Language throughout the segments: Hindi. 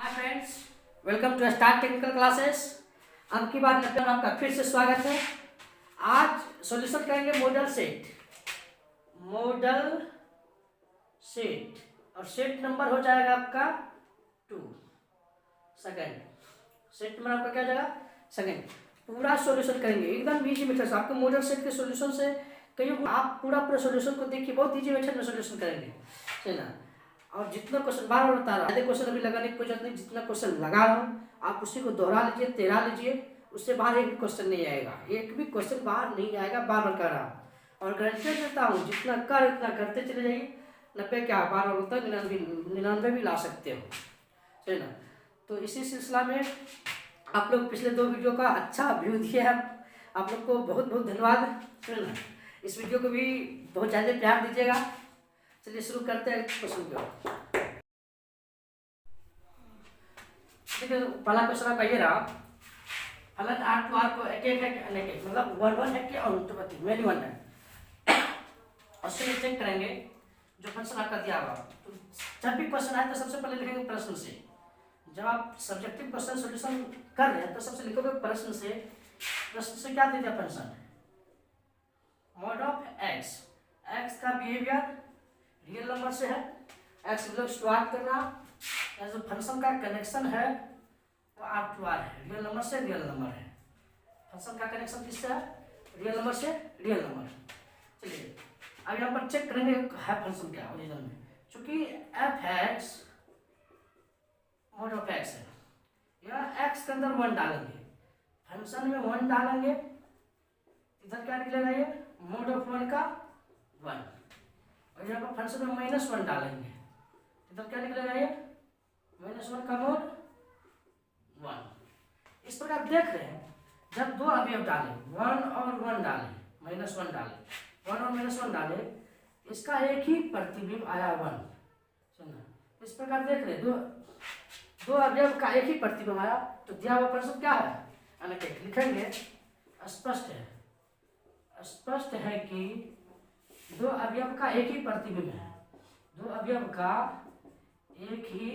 Hi friends, welcome to star technical classes. अब की बार लेक्चर में आपका फिर से स्वागत है। आज सॉल्यूशन करेंगे मॉडल सेट और सेट नंबर हो जाएगा आपका 2 सेकंड। सेट नंबर आपका क्या हो जाएगा? सेकंड। पूरा सॉल्यूशन करेंगे एकदम इजी मेथड से। आपको मॉडल सेट के सॉल्यूशन से कहीं आप पूरा सॉल्यूशन को देखिए, बहुत इजी मेथड में सॉल्यूशन करेंगे, है ना। और जितना क्वेश्चन बार बार बता रहा हूँ, क्वेश्चन अभी लगाने की कोई जरूरत नहीं। जितना क्वेश्चन लगा रहा हूँ आप उसी को दोहरा लीजिए, तेरा लीजिए, उससे बाहर एक भी क्वेश्चन नहीं आएगा। एक भी क्वेश्चन बाहर नहीं आएगा, बार बार कर रहा हूँ और गारंटी देता हूँ जितना कर उतना करते चले जाइए। 90 क्या बार बार होता है, 99 भी ला सकते हो, है ना। तो इसी सिलसिला में आप लोग पिछले 2 वीडियो का अच्छा व्यू दिए हैं, आप लोग को बहुत बहुत धन्यवाद, है ना। इस वीडियो को भी बहुत ज़्यादा प्यार दीजिएगा। चलिए शुरू करते हैं क्वेश्चन को। देखिए पहला क्वेश्चन आपका ये रहा, फलन आर टू आर को एक एक है कि अनेक एक, मतलब वन वन है कि अनुत्पत्ति मेनी वन है। और उससे चेक करेंगे जो फंक्शन आपका दिया हुआ। तो जब भी क्वेश्चन आए तो सबसे पहले लिखेंगे प्रश्न से। जब आप सब्जेक्टिव क्वेश्चन सॉल्यूशन कर रहे हैं तो सबसे लिखोगे प्रश्न से। प्रश्न से क्या दे दिया function? Mod of x, x का बिहेवियर रियल नंबर से है, एक्स बिलोंग्स टू आर करना, या जो फंक्शन का कनेक्शन है वो आर टू आर है, रियल नंबर से रियल नंबर है। फंक्शन का कनेक्शन किससे है? रियल नंबर से रियल नंबर। चलिए अब यहाँ पर चेक करेंगे है फंक्शन क्या ओरिजिनल में। चूंकि F x mod of x है, यह एक्स के अंदर 1 डालेंगे, फंक्शन में 1 डालेंगे, इधर क्या निकलेगा? ये मॉड ऑफ 1 का 1। और यहाँ पर फंक्शन में -1 डालेंगे, इधर क्या निकलेगा? ये -1 का मोड 1। इस प्रकार देख रहे हैं जब 2 अवयव डाले, 1 और 1 डाले, -1 डाले, 1 और -1 डाले, इसका एक ही प्रतिबिंब आया 1। सुना, इस प्रकार देख रहे दो अवयव का एक ही प्रतिबिंब आया, तो दिया हुआ प्रश्न क्या है? अनेक। लिखेंगे स्पष्ट है कि 2 अवयव का एक ही प्रतिबिंब है, 2 अवयव का एक ही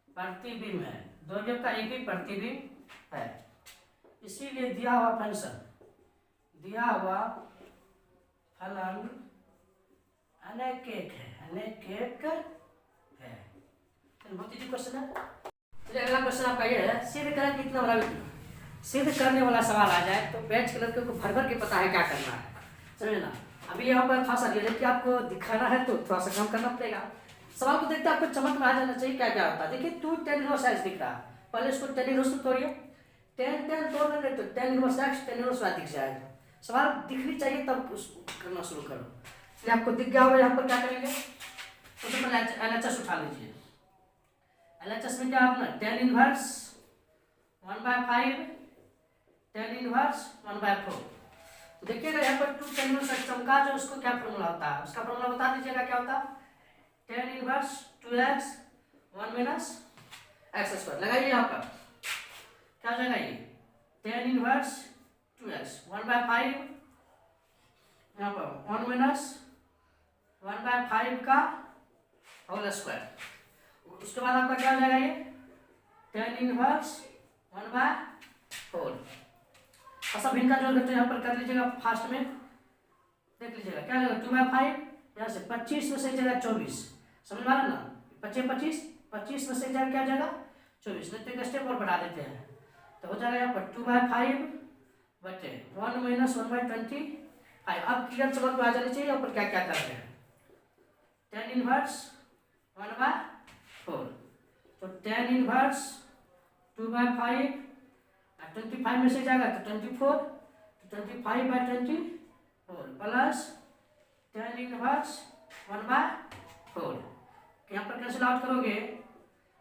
प्रतिबिंब है, 2 अवयव का एक ही प्रतिबिंब है। इसीलिए दिया हुआ फलन अनेक है। बहुत इजी क्वेश्चन है। तो अगला क्वेश्चन आपका ये है, सिद्ध करें कितना बड़ा सिद्ध करने वाला सवाल आ जाए तो बैच के लड़के को भर भर के पता है क्या करना है, समझे ना। अभी यहाँ पर खासा रियलिटी आपको दिखाना है तो थोड़ा सा काम करना पड़ेगा। सवाल को देखते आपको चमक में आ जाना चाहिए क्या क्या होता है। देखिए 2 tan इनवर्स x दिख रहा है, पहले इसको tan इनवर्स को तोड़िए, tan तोड़ देंगे तो tan inverse x tan inverse y दिख जाएगा। सवाल दिखनी चाहिए तब उसको करना शुरू करो। इसलिए आपको दिख गया होगा। यहाँ पर क्या करेंगे, सबसे पहले LHS उठा लीजिए। LHS में क्या अपना tan इनवर्स 1/5 tan इनवर्स 1/4। देखिएगा यहाँ पर 2 tan इनवर्स x का जो उसको क्या फॉर्मूला होता है, उसका फॉर्मूला बता दीजिएगा क्या होता है? tan inverse 2x 1 - x²। लगाइए यहाँ पर क्या हो जाएगा? ये tan इनवर्स 2x 1/5, यहाँ पर 1 - 1/5 का होल स्क्वायर। उसके बाद आपका क्या हो जाएगा? ये tan इनवर्स 1/4। अच्छा भिन्न का जोड़ करते यहाँ पर कर लीजिएगा फास्ट में, देख लीजिएगा क्या हो जाएगा? 2/5, यहाँ से 25 में से जाएगा 24, समझ में आ रहा ना। 25 में से जाएगा क्या जाएगा? 24। नहीं तो एक स्टेप और बढ़ा देते हैं तो हो जाएगा यहाँ पर 2/5 बटे 1 - 1/25। अब क्लियर समझ में आ जानी चाहिए यहाँ पर क्या क्या कर रहे हैं। tan इनवर्स 1/4, तो tan इनवर्स 2/5, 25 में से जाएगा तो 24, तो 25/24 प्लस tan इनवर्स 1/4। यहाँ पर कैंसिल आउट करोगे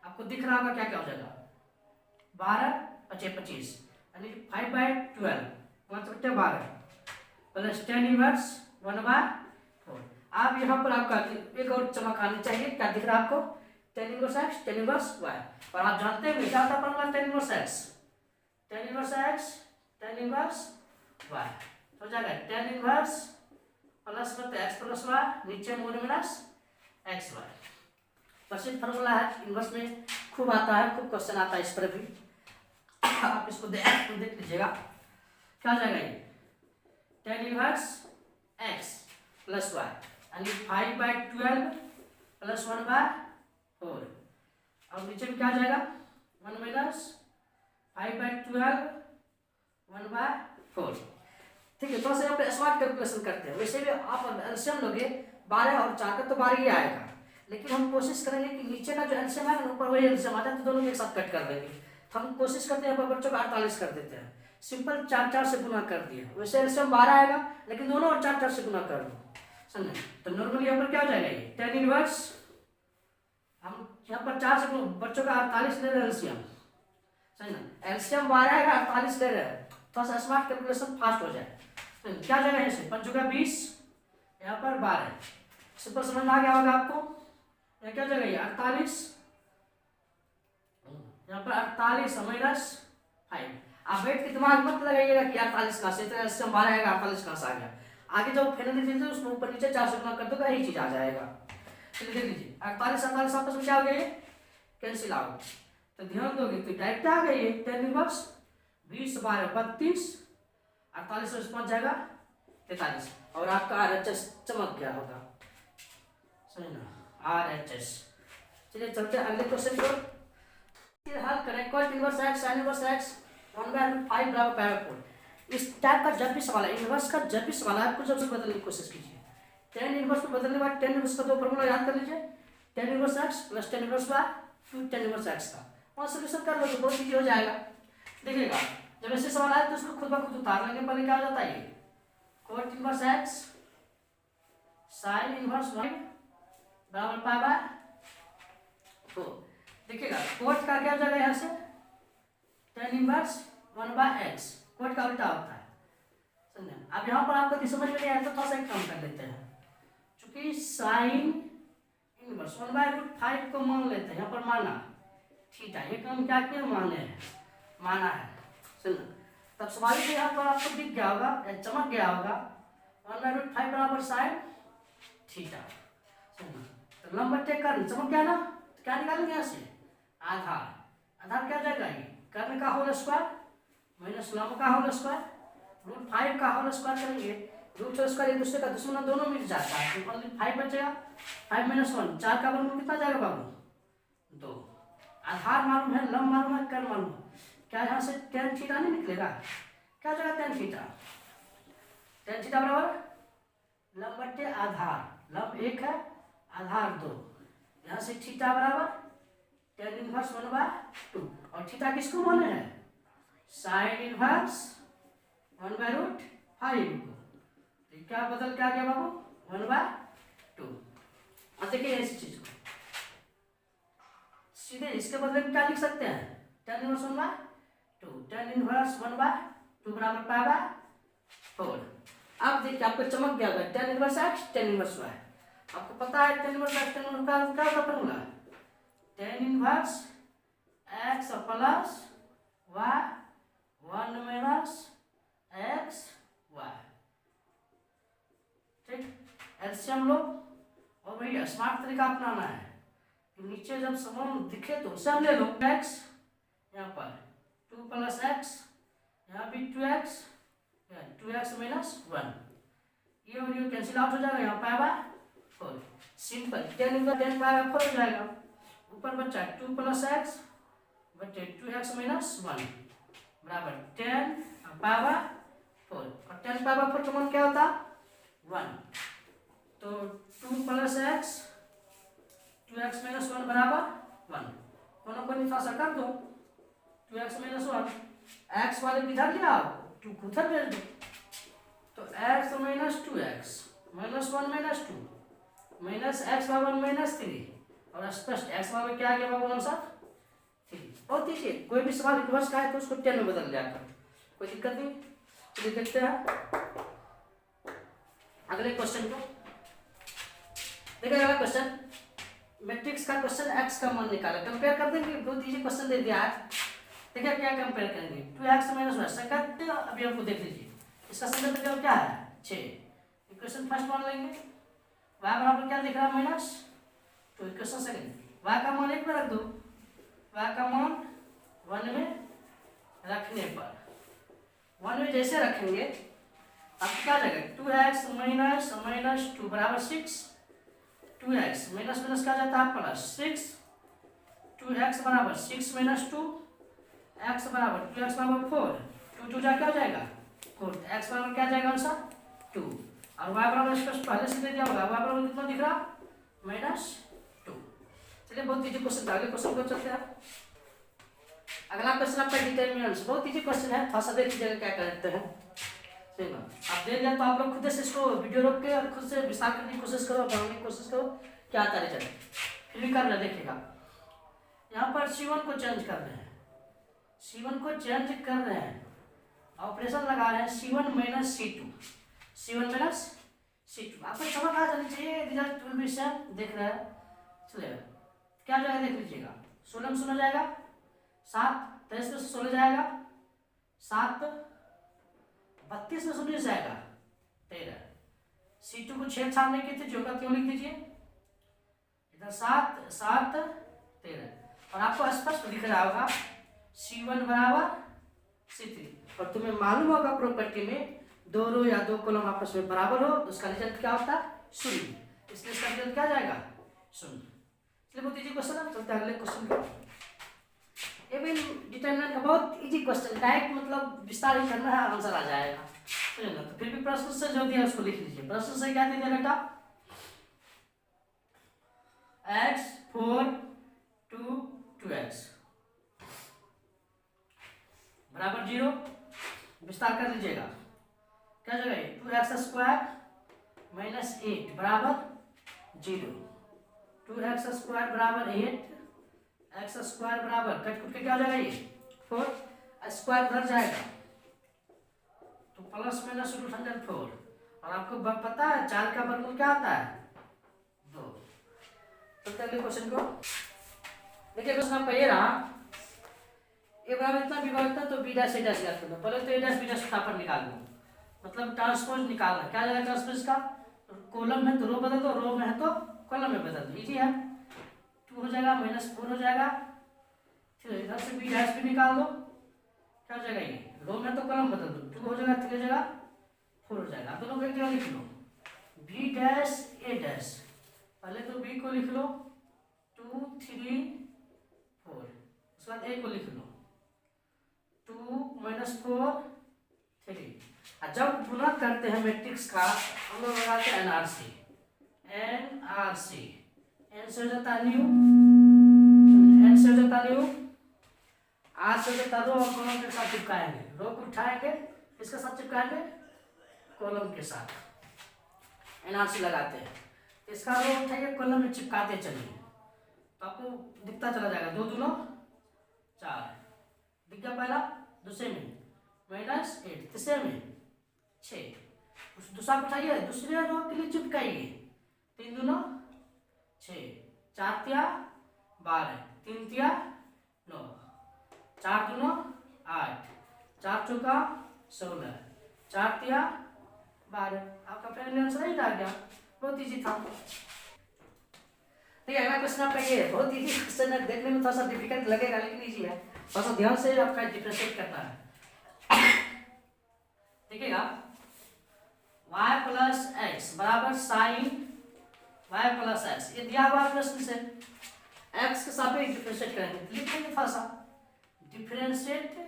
आपको दिख रहा होगा क्या क्या हो जाएगा? 12 × 25 यानी 5/12 12 प्लस tan इनवर्स 1/4। अब यहाँ पर आपका एक और चमक आनी चाहिए। क्या दिख रहा है आपको? tan inverse x tan inverse y। और आप जानते हैं क्या होता है tan inverse x? tan inverse x tan inverse y हो जाएगा tan इनवर्स प्लस में x प्लस y, नीचे मोड माइनस xy। प्रसिद्ध फार्मूला है, इन्वर्स में खूब आता है, खूब क्वेश्चन आता है इस पर भी। आप इसको देख लीजिएगा, क्या हो जाएगा ये tan inverse x plus y, यानी 5/12 प्लस 1/4। अब नीचे में क्या आ जाएगा 1 माइनस 5/12 1/4। ठीक है, थोड़ा सा यहाँ पे स्मार्ट कैलकुलेशन करते हैं। वैसे भी आप एलसीएम लोगे 12 और 4 का तो 12 ही आएगा, लेकिन हम कोशिश करेंगे कि नीचे का जो एलसीएम है ऊपर वही एलसीएम आता है, तो दोनों को एक साथ कट कर देंगे। तो हम कोशिश करते हैं यहाँ पर बच्चों का 48 कर देते हैं, सिंपल 4 से गुना कर दिया। वैसे एलसीएम 12 आएगा, लेकिन दोनों और 4 से गुना कर दो, समझे। तो नॉर्मली यहाँ पर क्या हो जाएगा ये tan इनवर्स, हम यहाँ पर 4 से बच्चों का 48 ले रहे हैं एलसीएम, सही ना। एलसीएम 12 आएगा, 48 ले रहे हैं, थोड़ा सा स्मार्ट कैलकुलेशन फास्ट हो जाए। तो क्या जाएगा यहाँ से 5 का 20, यहाँ पर 12, सिंपल समझ में आ गया होगा आपको। यहाँ क्या जाएगा ये 48, यहाँ पर 48 माइनस 5। आप बैठ के दिमाग मत लगाइएगा कि 48 कहाँ से, तो एलसीएम 12 आएगा, 48 कहाँ से आ गया। आगे जब फाइनल चीज है उसमें ऊपर नीचे 4 से गुना कर दो, यही चीज आ जाएगा। चलिए देख लीजिए 48 आपस में क्या हो गया ये कैंसिल आउट, तो ध्यान दोगे तो डायरेक्ट आ गई ये tan इनवर्स 20 12 32, 48 से पहुंच जाएगा 43, और आपका RHS चमक गया होगा, सही ना, RHS। चलिए चलते हैं अगले क्वेश्चन को, फिर हल करें। cos inverse x sin inverse x 1/5 बराबर पाई 4। इस टाइप का जब भी सवाल है, इनवर्स का जब भी सवाल है, आपको जब बदलने की कोशिश कीजिए। tan इनवर्स में बदलने के बाद tan इनवर्स का दो फॉर्मूला याद कर लीजिए, tan inverse x plus tan inverse y फिर tan इनवर्स x का, वहाँ सोल्यूशन कर लो तो बहुत इजी हो जाएगा। देखिएगा जब ऐसे सवाल आए तो उसको खुद ब खुद उतार लेंगे। पहले क्या हो जाता है ये cot inverse x sin inverse y बराबर पाई 4। देखिएगा कोट का क्या हो जाएगा यहाँ से tan इनवर्स 1/x, कोट का उल्टा होता है, समझे। अब यहाँ पर आपको यदि समझ में नहीं आया तो थोड़ा सा एक काम कर लेते हैं, चूंकि साइन इनवर्स 1/5 को मान लेते हैं, यहाँ पर माना थीटा, ये काम क्या किया माना है, सुन। तब स्वाभाविक यहाँ पर आपको दिख गया होगा या चमक गया होगा 1/5 बराबर साइन थीटा, तो लंब बटे कर्ण चमक गया ना। तो क्या निकालेंगे यहाँ से आधार क्या जाएगा ये कर्ण का होल स्क्वायर माइनस लंब का होल स्क्वायर √5 का होल स्क्वायर करेंगे। रूट स्क्वायर एक दूसरे का दुश्मन दोनों मिल जाता है, तो ओनली 5 बचेगा। 5 - 1 4 का वर्गमूल कितना जाएगा बाबू 2। आधार मालूम है, लंब मालूम है, कर्ण मालूम है, क्या यहाँ से tan थीटा नहीं निकलेगा, क्या जाएगा tan थीटा बराबर लंब बटे आधार, लंब 1 है आधार 2, यहाँ से थीटा बराबर tan इनवर्स 1/2, और थीटा किसको माने हैं साइन इनवर्स 1/5 को, तो क्या बदल क्या गया बाबू 1/2। अब देखिए इस चीज को सीधे इसके बदले में क्या लिख सकते हैं tan इनवर्स 1/2, tan इनवर्स 1/2 बराबर पाई 4। अब देखिए आपको चमक गया होगा tan inverse x tan inverse y, आपको पता है tan inverse x tan inverse का क्या formula tan inverse x plus y 1 minus x y, ठीक। एलसीएम लो और वही स्मार्ट तरीका अपनाना है कि नीचे जब समान दिखे तो उसे हम ले लो x, यहाँ पर 2 + x, यहाँ भी 2x, 2x माइनस 1, ये और ये कैंसिल आउट हो जाएगा, यहाँ पाई 4 सिंपल tan इनवर्स tan पाई 4 हो जाएगा। ऊपर बचा 2 + x बटे 2x माइनस 1 बराबर tan पाई 4, और tan पाई 4 का मान क्या होता 1, तो 2 + x 2x माइनस 1 बराबर 1, कोनो को निकाल कर दो 2x माइनस 1, x वाले किधर ले आओ 2 को उधर भेज दो, तो x minus 2x minus 1 minus 2 minus x बराबर -3, और स्पष्ट x बराबर क्या आ गया बाबू आंसर 3। और देखिए कोई भी सवाल इनवर्स का है तो उसको tan में बदल जाकर कोई दिक्कत नहीं। चलिए देखते हैं अगले क्वेश्चन को। देखिए अगला क्वेश्चन मैट्रिक्स का क्वेश्चन x का मान निकाला, कंपेयर कर देंगे, बहुत इजी क्वेश्चन दे दिया है। देखिए क्या कंपेयर करेंगे 2x माइनस 1 सेकंड, अभी हमको देख लीजिए इसका संबंध क्या है 6, इक्वेशन फर्स्ट मान लेंगे y बराबर क्या दिख रहा है -2, इक्वेशन सेकंड y का मान 1 में रख दो, y का मान 1 में रखने पर 1 में जैसे रखेंगे अब क्या जाएगा 2x माइनस माइनस 2 बराबर 6, 2x माइनस माइनस क्या जाता है प्लस 6, 2x बराबर 6 माइनस 2, x बराबर 2x बराबर 4, 2 2 जा क्या हो जाएगा 4, x बराबर क्या जाएगा आंसर 2, और y बराबर स्पष्ट पहले से दे दिया होगा, y बराबर कितना दिख रहा -2। चलिए बहुत इजी क्वेश्चन था, अगले क्वेश्चन को चलते हैं। अगला क्वेश्चन आपका डिटरमिनेंट्स, बहुत इजी क्वेश्चन है, थोड़ा सा देख लीजिएगा क्या करते हैं। सही ना, आप दे दिया तो आप लोग खुद से इसको वीडियो रोक के और खुद से विस्तार करने की कोशिश करो, बनाने की कोशिश करो, क्या आता है चले फिर भी कर ले। देखिएगा यहाँ पर C1 को चेंज कर रहे हैं, C1 को चेंज कर रहे हैं, ऑपरेशन लगा रहे हैं C1 minus C2, C1 minus C2। आपको समझ आ जानी चाहिए, रिजल्ट विल बी सेम। देख रहे हैं चलेगा क्या जाएगा देख लीजिएगा, 16 में 16 जाएगा 7, 23 में 16 जाएगा 7, 32 में 19 जाएगा 13। C2 को छेड़छाड़ नहीं की थी, जो का क्यों लिख दीजिए इधर 7 7 13, और आपको स्पष्ट दिख रहा होगा C1 बराबर C3। और तुम्हें मालूम होगा प्रॉपर्टी में 2 रो या 2 कॉलम आपस में बराबर हो तो उसका रिजल्ट क्या होता है 0, इसलिए इसका रिजल्ट क्या जाएगा 0। चलिए बहुत इजी क्वेश्चन है, चलते हैं अगले क्वेश्चन पे। ये भी डिटरमिनेंट का बहुत इजी क्वेश्चन, डायरेक्ट मतलब विस्तार ही करना है, आंसर आ जाएगा। तो फिर भी प्रश्न से जो दिया उसको लिख लीजिए। प्रश्न से क्या दिया बेटा x 4 2 2x बराबर 0, विस्तार कर लीजिएगा क्या जगह 2x स्क्वायर माइनस 8 बराबर 0, 2x स्क्वायर बराबर 8, x स्क्वायर बराबर कट कुट के क्या हो जाएगा ये 4, स्क्वायर उधर जाएगा तो प्लस माइनस रूट 104, और आपको पता है 4 का वर्गमूल क्या आता है 2। तो अगले क्वेश्चन को देखिए, क्वेश्चन आपका ये रहा ए बराबर इतना बी बराबर इतना, तो बी डैश ए डैश याद करना। पहले तो ए डैश बी डैश फटाफट निकाल लो, मतलब ट्रांसपोज निकालना। क्या जाएगा ट्रांसपोज का, कॉलम है तो रो बदल दो, रो में है तो कॉलम में बदल दो, इजी है। 2 हो जाएगा -4 हो जाएगा, फिर इधर से बी डैश भी निकाल दो, क्या हो जाएगा ये रो में तो कॉलम बदल दो, 2 हो जाएगा 3 हो जाएगा 4 हो जाएगा। दोनों को एक जगह लिख लो बी डैश ए डैश, पहले तो बी को लिख लो 2 3 4, उसके बाद ए को लिख लो 2 -4 3। जब गुना करते हैं मैट्रिक्स का हम लोग लगाते हैं एनआरसी, एनआरसी एन से हो जाता है न्यू, एन से हो जाता न्यू, आर से हो जाता रो और कॉलम के साथ चिपकाएंगे, रो को उठाएंगे इसके साथ चिपकाएंगे कॉलम के साथ, एनआरसी लगाते हैं। इसका रो उठाइए कॉलम में चिपकाते चलिए तो आपको दिखता चला जाएगा 2 दूनो 4 दिख गया पहला, दूसरे में -8, तीसरे में 6, उस दूसरा उठाइए दूसरे रो के लिए चिपकाइए 3 दूनो 6, 4 तिया 12, 3 तिया 9, 4 दूनो 8, 4 चौका 16, 4 तिया 12। आपका पहले आंसर ही आ गया, बहुत इजी था। ठीक है, अगला क्वेश्चन आपका ये है, बहुत इजी क्वेश्चन है, देखने में थोड़ा सा डिफिकल्ट लगेगा लेकिन इजी है, थोड़ा सा ध्यान से आपका डिफरेंशिएट करना है। देखिएगा y प्लस एक्स बराबर साइन y प्लस एक्स, ये दिया हुआ प्रश्न से x के सापेक्ष डिफरेंशिएट करेंगे, लिखेंगे थोड़ा सा differentiate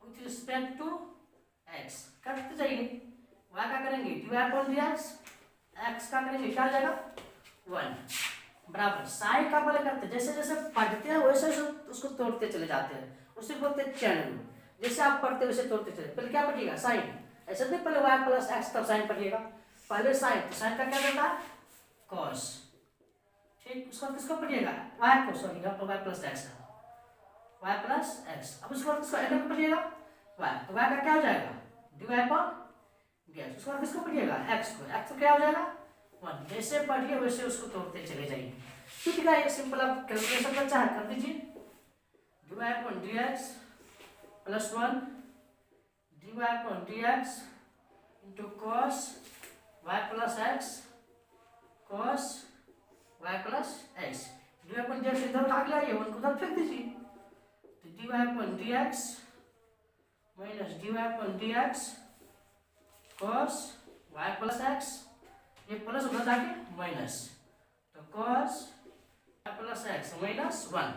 with respect to x करते जाइए। y का करेंगे dy अपॉन dx, x का करेंगे क्या आ जाएगा 1 बराबर साइन का पहले करते, जैसे जैसे पढ़ते हैं वैसे वैसे उसको तोड़ते चले जाते हैं, उसे बोलते हैं चैन। जैसे आप पढ़ते वैसे तोड़ते चले, पहले क्या पढ़िएगा साइन, ऐसे नहीं पहले y प्लस एक्स तब साइन पढ़िएगा, पहले साइन, तो साइन का क्या करता है कॉस, ठीक, उसको किसको पढ़िएगा y को, सॉरी यहाँ पर y प्लस एक्स है, y प्लस एक्स। अब उसको किसको एन को पढ़िएगा y, तो y का क्या हो जाएगा dy अपॉन dx, उसको किसको पढ़िएगा x को, x तो क्या हो जाएगा 1, जैसे पढ़िए वैसे उसको तोड़ते चले जाइए। ठीक है, ये सिंपल आप कैलकुलेशन का चाहे कर दीजिए, dy upon dx plus 1 dy upon dx into cos y plus x, cos y plus x, dy upon dx इधर उठा के लाइए, 1 को उधर फेंक दीजिए। तो dy upon dx minus dy upon dx cos y plus x, ये प्लस उधर जाके माइनस, तो cos y plus x minus 1।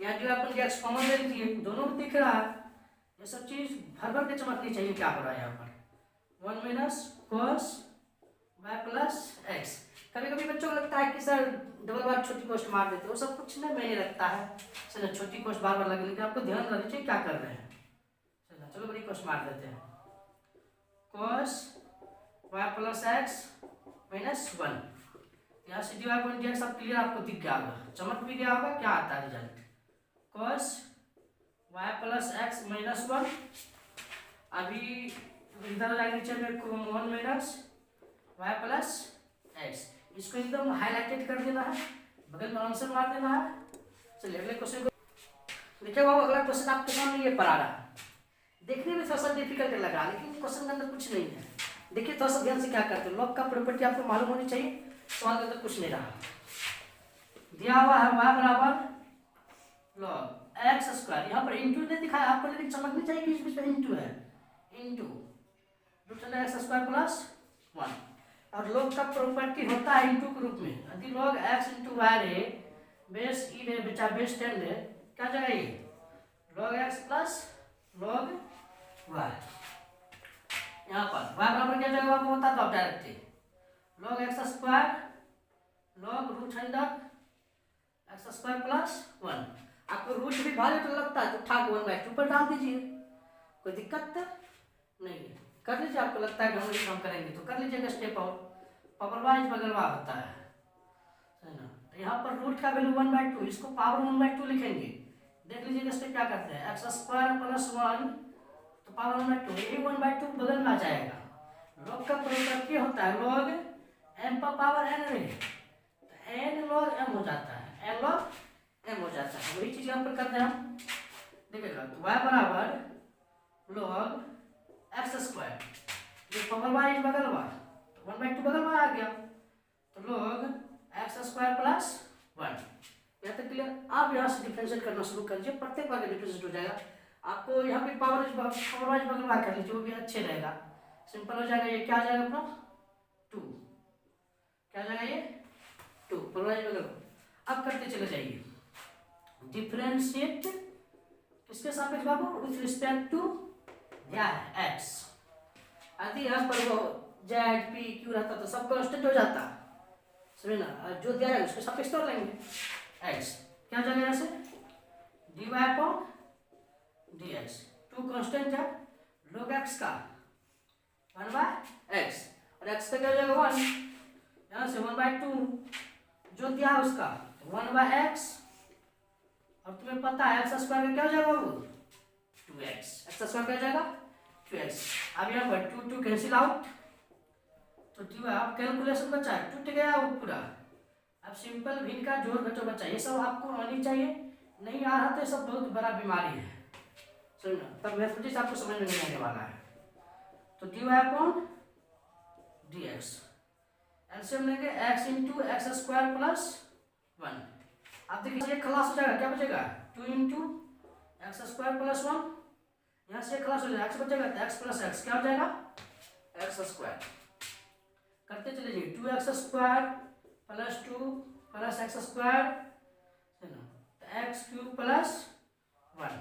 यहाँ dy अपॉन dx कॉमन ले लीजिए, दोनों में दिख रहा है। ये सब चीज भर भर के चमकनी चाहिए। क्या हो रहा है यहाँ पर 1 minus cos y plus x। कभी कभी बच्चों को लगता है कि सर डबल बार छोटी कोष्ट मार देते, वो सब कुछ नहीं मैंने लगता है सर, छोटी कोष्ट बार बार लगे, लेकिन आपको ध्यान रखना चाहिए क्या कर रहे हैं। चलो बड़ी कोष्ट मार देते हैं, cos y plus x minus 1। यहाँ से dy अपॉन dx सब क्लियर आपको दिख गया होगा, चमक भी गया होगा क्या आता है result, cos y plus x minus 1। अभी इधर लाइन नीचे में 1 माइनस y प्लस x, इसको एकदम हाईलाइटेड कर देना है, बगल में आंसर मार देना है। चलिए अगले क्वेश्चन को देखिए बाबू। अगला क्वेश्चन आपके सामने ये पढ़ा रहा है, देखने में थोड़ा सा डिफिकल्ट लग रहा है, लेकिन क्वेश्चन के अंदर कुछ नहीं है। देखिए थोड़ा सा ध्यान से क्या करते हैं, लॉग का प्रॉपर्टी आपको मालूम होनी चाहिए। सवाल के अंदर कुछ नहीं रहा, दिया हुआ है y बराबर लॉग एक्स स्क्वायर, यहाँ पर इंटू नहीं दिखाया आपको, लेकिन समझनी चाहिए कि इस बीच में इंटू है, into root under x square plus 1। और लॉग का प्रॉपर्टी होता है इंटू के रूप में, यदि लॉग x इंटू वाई रे बेस ई रे बेटा बेस 10 रे, क्या जगह ये log x plus log y। यहाँ पर y बराबर क्या जगह आपको बता दो आप direct, log x square log root under x square plus 1। आपको रूट भी भारी तो लगता है तो ठाक 1/2 पर डाल दीजिए, कोई दिक्कत नहीं है, कर लीजिए। आपको लगता है कि हम काम करेंगे तो कर लीजिएगा स्टेप आउट, पावर वाइज बगलवा होता है ना। तो यहाँ पर रूट का वैल्यू 1/2, इसको पावर 1/2 लिखेंगे। देख लीजिएगा स्टेप क्या करते हैं, एक्स स्क्वायर प्लस 1 तो पावर 1/2, ये 1/2 बगल में आ जाएगा। लॉग का प्रॉपर्टी होता है लॉग m पर पावर n रे, तो n log m हो जाता है, n log m हो जाता है। वही चीज यहाँ पर करते हैं हम, देखिएगा तो y बराबर log एक्स स्क्वायर, जो पावर वाई बगल में 1/2 बगल में आ गया, तो log एक्स स्क्वायर प्लस 1। यहाँ तक क्लियर। आप यहाँ से डिफरेंशिएट करना शुरू कर दीजिए, प्रत्येक बार डिफरेंशिएट हो जाएगा। आपको यहाँ पे पावर वाइज बगल में कर लीजिए, वो भी अच्छे रहेगा, सिंपल हो जाएगा। ये क्या आ जाएगा अपना 2, क्या आ जाएगा ये 2 पावर वाइज बगल। अब करते चले जाइए डिफरेंशिएट किसके सापेक्ष बाबू, विथ रिस्पेक्ट टू क्या है x। यदि यहाँ पर वो जेड पी क्यू रहता तो सब कांस्टेंट हो जाता, समझे ना, जो दिया है उसके सापेक्ष तोड़ लेंगे x, क्या जाएगा यहाँ से dy अपॉन dx, 2 कांस्टेंट है, log x का 1/x और x का क्या हो जाएगा 1, यहाँ से 1/2 जो दिया है उसका 1/x, और तुम्हें पता है एक्स स्क्वायर का क्या हो जाएगा बाबू 2x, एक्स स्क्वायर क्या हो जाएगा 2x। अब यहाँ पर 2 कैंसिल आउट, तो dy आप कैलकुलेशन बचा है, टूट गया वो पूरा। अब सिंपल भिन्न का जोड़ घटाव बचा, ये सब आपको आनी चाहिए, नहीं आ रहा तो ये सब बहुत बड़ा बीमारी है, सुनना, तब मैथमेटिक्स आपको समझ में नहीं आने वाला है। तो dy अपॉन dx, एलसीएम लेंगे x into x square plus 1। अब देखिए ये खलास हो जाएगा, क्या बचेगा 2 इंटू एक्स स्क्वायर प्लस 1, यहाँ से खलास हो जाएगा, x बचेगा तो x प्लस x क्या हो जाएगा एक्स स्क्वायर। करते चले जाइए 2x square plus 2 plus x square है ना, तो एक्स क्यूब प्लस 1,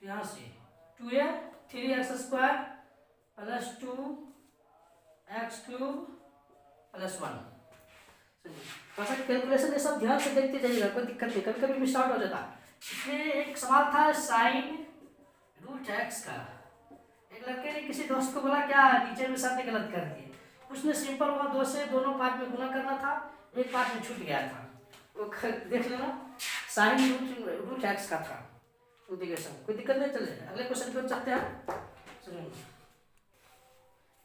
यहाँ से 2a 3x square plus 2 x cube plus 1। Calculation ये सब ध्यान से देखते जाइएगा, कोई दिक्कत नहीं, कभी कभी मिस आउट हो जाता। इसमें एक सवाल था साइन रूट एक्स का, एक लड़के ने किसी दोस्त को बोला क्या नीचे में साथ गलत कर दिए, उसने सिंपल वहाँ 2 से दोनों पार्ट में गुना करना था, एक पार्ट में छूट गया था, वो देख लेना साइन रूट एक्स का था इंटीग्रेशन, कोई दिक्कत नहीं। चले अगले क्वेश्चन पर चलते हैं।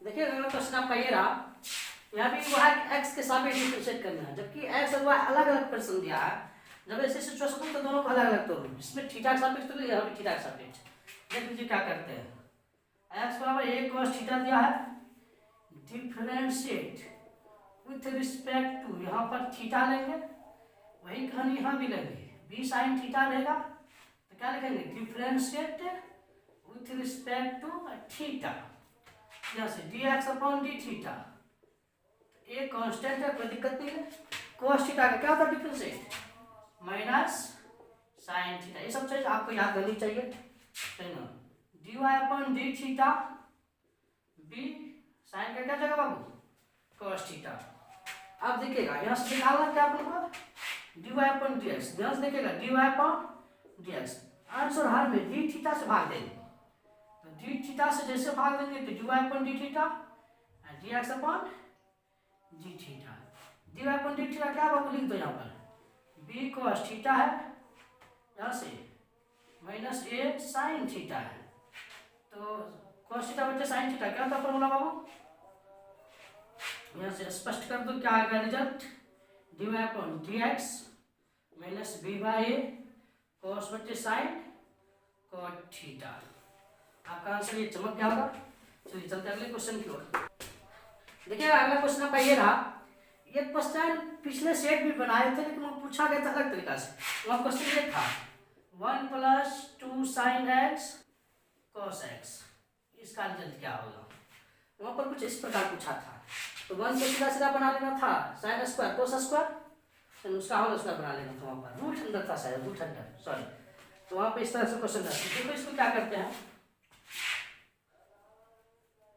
देखिए अगला क्वेश्चन आपका ये रहा, यहाँ भी वह एक्स के सापेक्ष डिफरेंशिएट करना है, जबकि एक्स और वाई अलग अलग पर्सन दिया है। जब ऐसे सिचुएशन हो तो दोनों को अलग अलग तोड़ो, इसमें थीटा का सापेक्ष तो यहाँ भी थीटा का सापेक्ष। देख लीजिए क्या करते हैं, एक्स बराबर एक cos थीटा दिया है, डिफरेंशिएट विथ रिस्पेक्ट टू, यहाँ पर थीटा लेंगे, वही कहानी यहाँ भी लगी, बी साइन थीटा रहेगा तो क्या लिखेंगे, differentiate with respect to theta, यहाँ से d x upon d theta, ये कांस्टेंट है, कोई दिक्कत नहीं है। कोस थीटा का क्या होता है डिफ्रेंशिएट, माइनस साइन थीटा, ये सब चीज आपको याद करनी चाहिए, है ना। D y upon d theta, b sine का क्या जगह बाबू, कोस थीटा। अब देखिएगा यहाँ से निकालना क्या अपन को, d y upon d x, ध्यान से देखिएगा d y upon d x, answer हर में डी थीटा से भाग देंगे, तो डी थीटा से जैसे भाग देंगे तो d y upon d theta and d x upon d theta. D y upon d theta क्या बाबू लिख दो यहाँ पर, बी कोस थीटा है, यहाँ से माइनस ए साइन थीटा है, तो कोस थीटा बच्चे साइन थीटा क्या होता फॉर्मूला बाबू, यहाँ से स्पष्ट कर दो क्या आएगा result, d y upon d x minus b by a cos बच्चे साइन कोट थीटा। आपका आंसर ये चमक गया होगा। चलिए चलते अगले क्वेश्चन की ओर। देखिए अगला क्वेश्चन आपका ये रहा, ये क्वेश्चन पिछले सेट भी बनाए थे लेकिन वो पूछा गया था अलग तरीका से। वह क्वेश्चन ये था 1 + 2 sin x cos x, इसका रिजल्ट क्या होगा। वहाँ पर कुछ इस प्रकार पूछा था, तो 1 को सीधा सीधा बना लेना था sin स्क्वायर cos स्क्वायर, उसका होल स्क्वायर बना लेना था, वहाँ पर रूट अंदर था शायद, रूट अंदर सॉरी, तो वहाँ पे इस तरह से क्वेश्चन था। देखो इसको क्या करते हैं,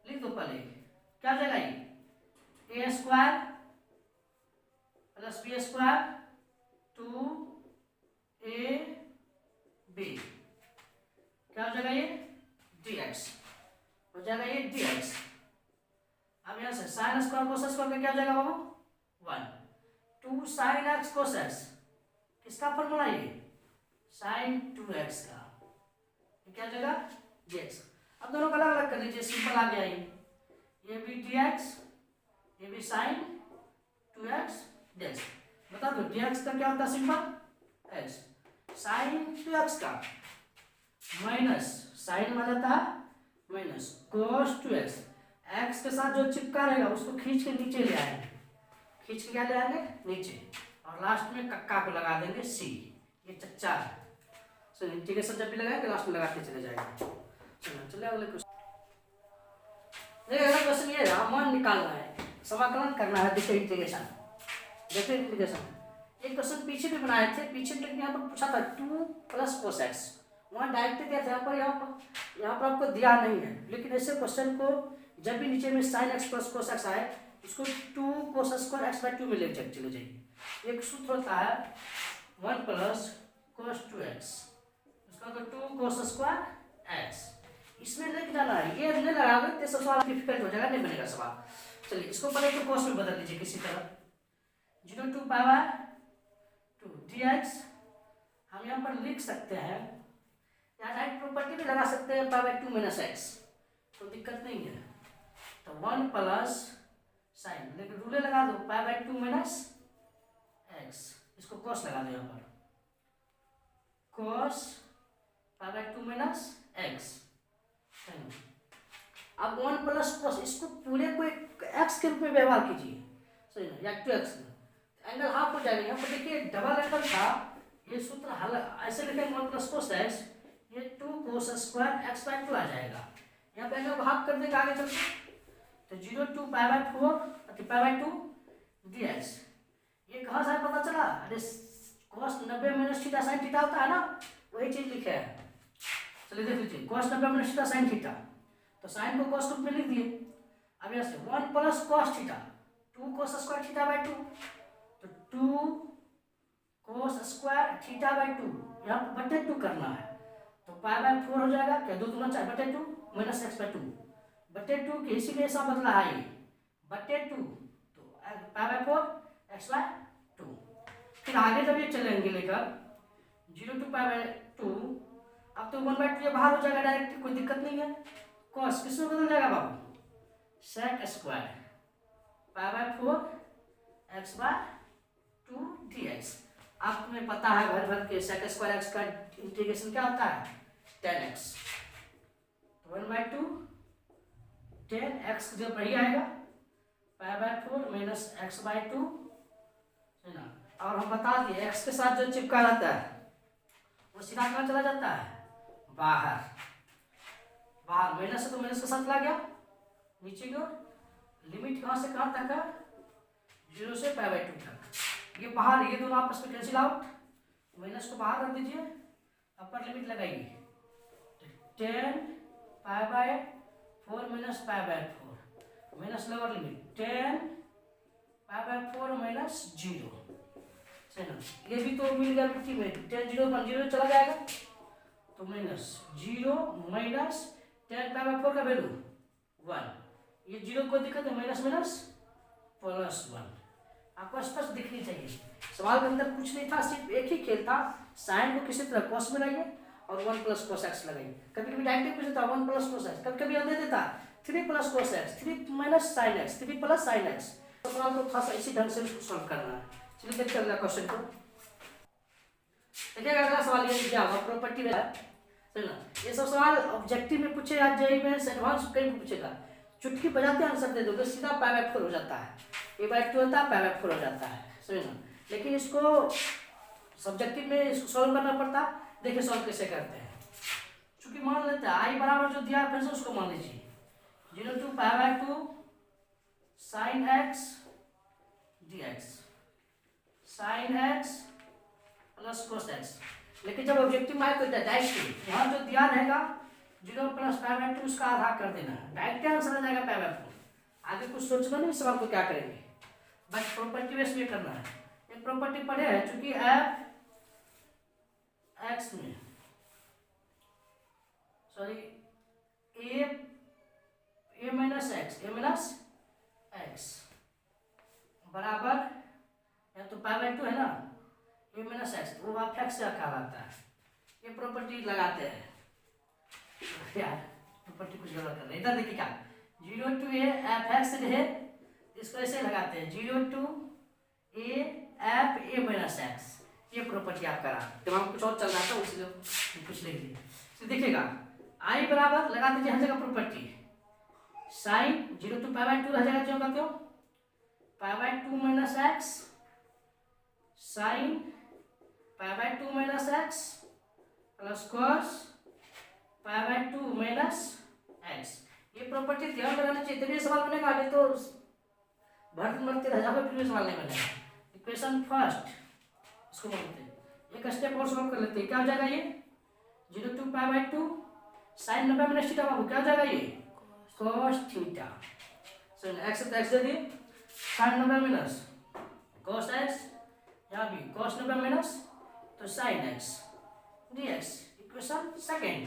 लिख दो पहले क्या जाएगा, ये a square plus b square 2ab क्या हो जाएगा, ये dx हो जाएगा, ये dx। अब यहाँ से साइन स्क्वायर कोस स्क्वायर का क्या हो जाएगा बाबू 1, 2 sin x cos x, किसका फॉर्मूला ये sin 2x का, ये क्या हो जाएगा dx। अब दोनों को अलग अलग कर लीजिए, सिंपल आ गया ये भी dx, ये भी sin 2x dx। बता दो dx का क्या होता है सिंपल x, sin 2x का माइनस साइन में जाता है माइनस cos 2x, x के साथ जो चिपका रहेगा उसको खींच के नीचे ले आएंगे, खींच के क्या ले आएंगे नीचे, और लास्ट में कक्का को लगा देंगे c, ये चच्चा है। सो इंटीग्रेशन जब भी लगाएंगे लास्ट में लगाते चले जाएंगे। चलिए अगले क्वेश्चन। देखिए अगला क्वेश्चन ये है, मान निकालना है, समाकलन करना है, देखिए इंटीग्रेशन, देखिए इंटीग्रेशन। एक क्वेश्चन पीछे भी बनाए थे, पीछे लेकिन यहाँ पर पूछा था 2 + cos x, वहाँ डायरेक्ट दिया था, यहाँ पर आपको दिया नहीं है, लेकिन ऐसे क्वेश्चन को जब भी नीचे में sin x + cos x आए इसको 2 cos स्क्वायर x/2 में ले चले जाइए। एक सूत्र होता है 1 + cos 2x, उसका तो 2 cos स्क्वायर x, इसमें लेके जाना है, ये नहीं लगाओगे तो सब सवाल डिफिकल्ट हो जाएगा, नहीं बनेगा सवाल। चलिए इसको पहले तो cos में बदल दीजिए किसी तरह, 0 to π/2 dx। हम यहाँ पर लिख सकते हैं, यहाँ राइट प्रॉपर्टी भी लगा सकते हैं π/2 - x, तो दिक्कत नहीं है, तो 1 + साइन, लेकिन रूले लगा दो π/2 - x, इसको cos लगा दो यहाँ पर, cos π/2 - x। अब 1 + cos, इसको पूरे को एक x के रूप में व्यवहार कीजिए, सही ना, या 2x, एंगल हाफ हो जाएगा। यहाँ पर देखिए डबल एंगल था, ये सूत्र हल ऐसे लिखेंगे 1 + cos x, ये 2 cos स्क्वायर x/2 आ जाएगा। यहाँ पे एंगल को हाफ कर देंगे आगे चलते, तो 0 to π/2 dx। ये कहाँ से पता चला, अरे cos 90 - थीटा sin थीटा होता है ना, वही चीज लिखे है। चलिए देख लीजिए cos 90 - थीटा sin थीटा, तो साइन को cos रूप में लिख दिए। अब यहाँ से 1 + cos थीटा 2 cos स्क्वायर थीटा/2, तो 2 cos स्क्वायर थीटा/2 यहाँ पर /2 करना है, तो π/4 हो जाएगा, क्या 2 दूना 4 /2 माइनस x/2, /2 के इसीलिए ऐसा बदला है ये /2, तो π/4 x/2। फिर आगे जब ये चलेंगे लेकर 0 to π/2, अब तो 1/2 ये बाहर हो जाएगा डायरेक्ट, कोई दिक्कत नहीं है। cos किसमें बदल जाएगा बाबू, sec स्क्वायर π/4 x/2 dx। आपको पता है भर भर के sec स्क्वायर x का इंटीग्रेशन क्या होता है 10x, 1/2 10x जब वही आएगा π/4 - x/2, है ना, और हम बता दिए x के साथ जो चिपका रहता है वो सीधा कहाँ चला जाता है, बाहर। बाहर माइनस है तो माइनस के साथ चला गया नीचे की ओर। लिमिट कहाँ से कहाँ तक है, 0 से π/2 तक। ये बाहर, ये दोनों आपस में कैंसिल आउट, माइनस को बाहर रख दीजिए, अपर लिमिट लगाइए 10 π/4 minus π/4 minus lower limit 10 π/4 minus 0। ये भी तो मिल गया मिट्टी में, 10 0 1 0 चला जाएगा तो माइनस 0 माइनस 10 π/4 का वैल्यू 1। ये 0 को दिक्कत है, माइनस माइनस प्लस 1। आपको स्पष्ट दिखनी चाहिए। सवाल के अंदर कुछ नहीं था, सिर्फ एक ही खेल था, साइन को किसी तरह कॉस में लगाइए और 1 प्लस कोस एक्स लगाइए। कभी कभी डायरेक्ट पूछ देता 1 प्लस कोस एक्स, कभी कभी दे देता 3 plus cos x, 3 minus sine x, 3 plus sine x. सवाल को थोड़ा सा इसी ढंग से सॉल्व करना है। चलिए देखते हैं अगला क्वेश्चन को। देखिएगा अगला सवाल ये क्या होगा, प्रॉपर्टी में है ना। ये सब सवाल ऑब्जेक्टिव में पूछे या जेईई में एडवांस कहीं पूछेगा। चुटकी बजाते आंसर दे दोगे सीधा π/4 हो जाता है, a/2 होता है π/4 हो जाता है, समझ ना। लेकिन इसको सब्जेक्टिव में इसको सॉल्व करना पड़ता है। देखिए सॉल्व कैसे करते हैं। चूंकि मान लेते हैं आई बराबर जो दिया है फिर से उसको मान लीजिए 0 to π/2 sin x dx sin x plus cos x। लेकिन जब ऑब्जेक्टिव में आए तो डायरेक्ट यहाँ जो दिया रहेगा 0 प्लस π/2 उसका आधा कर देना, डायरेक्ट आंसर आ जाएगा π/4। आगे कुछ सोचना नहीं सवाल को क्या करेंगे, बस प्रॉपर्टी बेस में करना है। एक प्रॉपर्टी पढ़े है, चूंकि f x में सॉरी a माइनस x बराबर या तो π/2 है ना, a माइनस x वो आप x से कहलाता है। ये प्रॉपर्टी लगाते हैं यार, प्रॉपर्टी कुछ गलत कर रहे हैं। इधर देखिएगा 0 to a f(x) है, इसको ऐसे लगाते हैं 0 to a f a minus x। ये प्रॉपर्टी आप करा, दिमाग कुछ और चल रहा था उसलिए कुछ लिख दिए। तो देखिएगा i बराबर लगा दीजिए हर जगह प्रॉपर्टी, साइन 0 to π/2 रह जाएगा, क्यों का क्यों π/2 minus x sine π/2 minus x plus cos π/2 minus x। ये प्रॉपर्टी ध्यान में रखना चाहिए, तभी सवाल बनेगा। आगे तो भरते मरते रह जाओगे फिर भी सवाल नहीं बनेगा। इक्वेशन फर्स्ट इसको बोलते हैं, एक स्टेप और सॉल्व कर लेते हैं। क्या हो जाएगा ये 0 to π/2 साइन 90 माइनस थीटा बाबू क्या हो जाएगा ये cos थीटा। सो x तो x दे दिए, साइन 90 माइनस cos x, यहाँ भी cos 90 माइनस तो sine x dx। Equation second,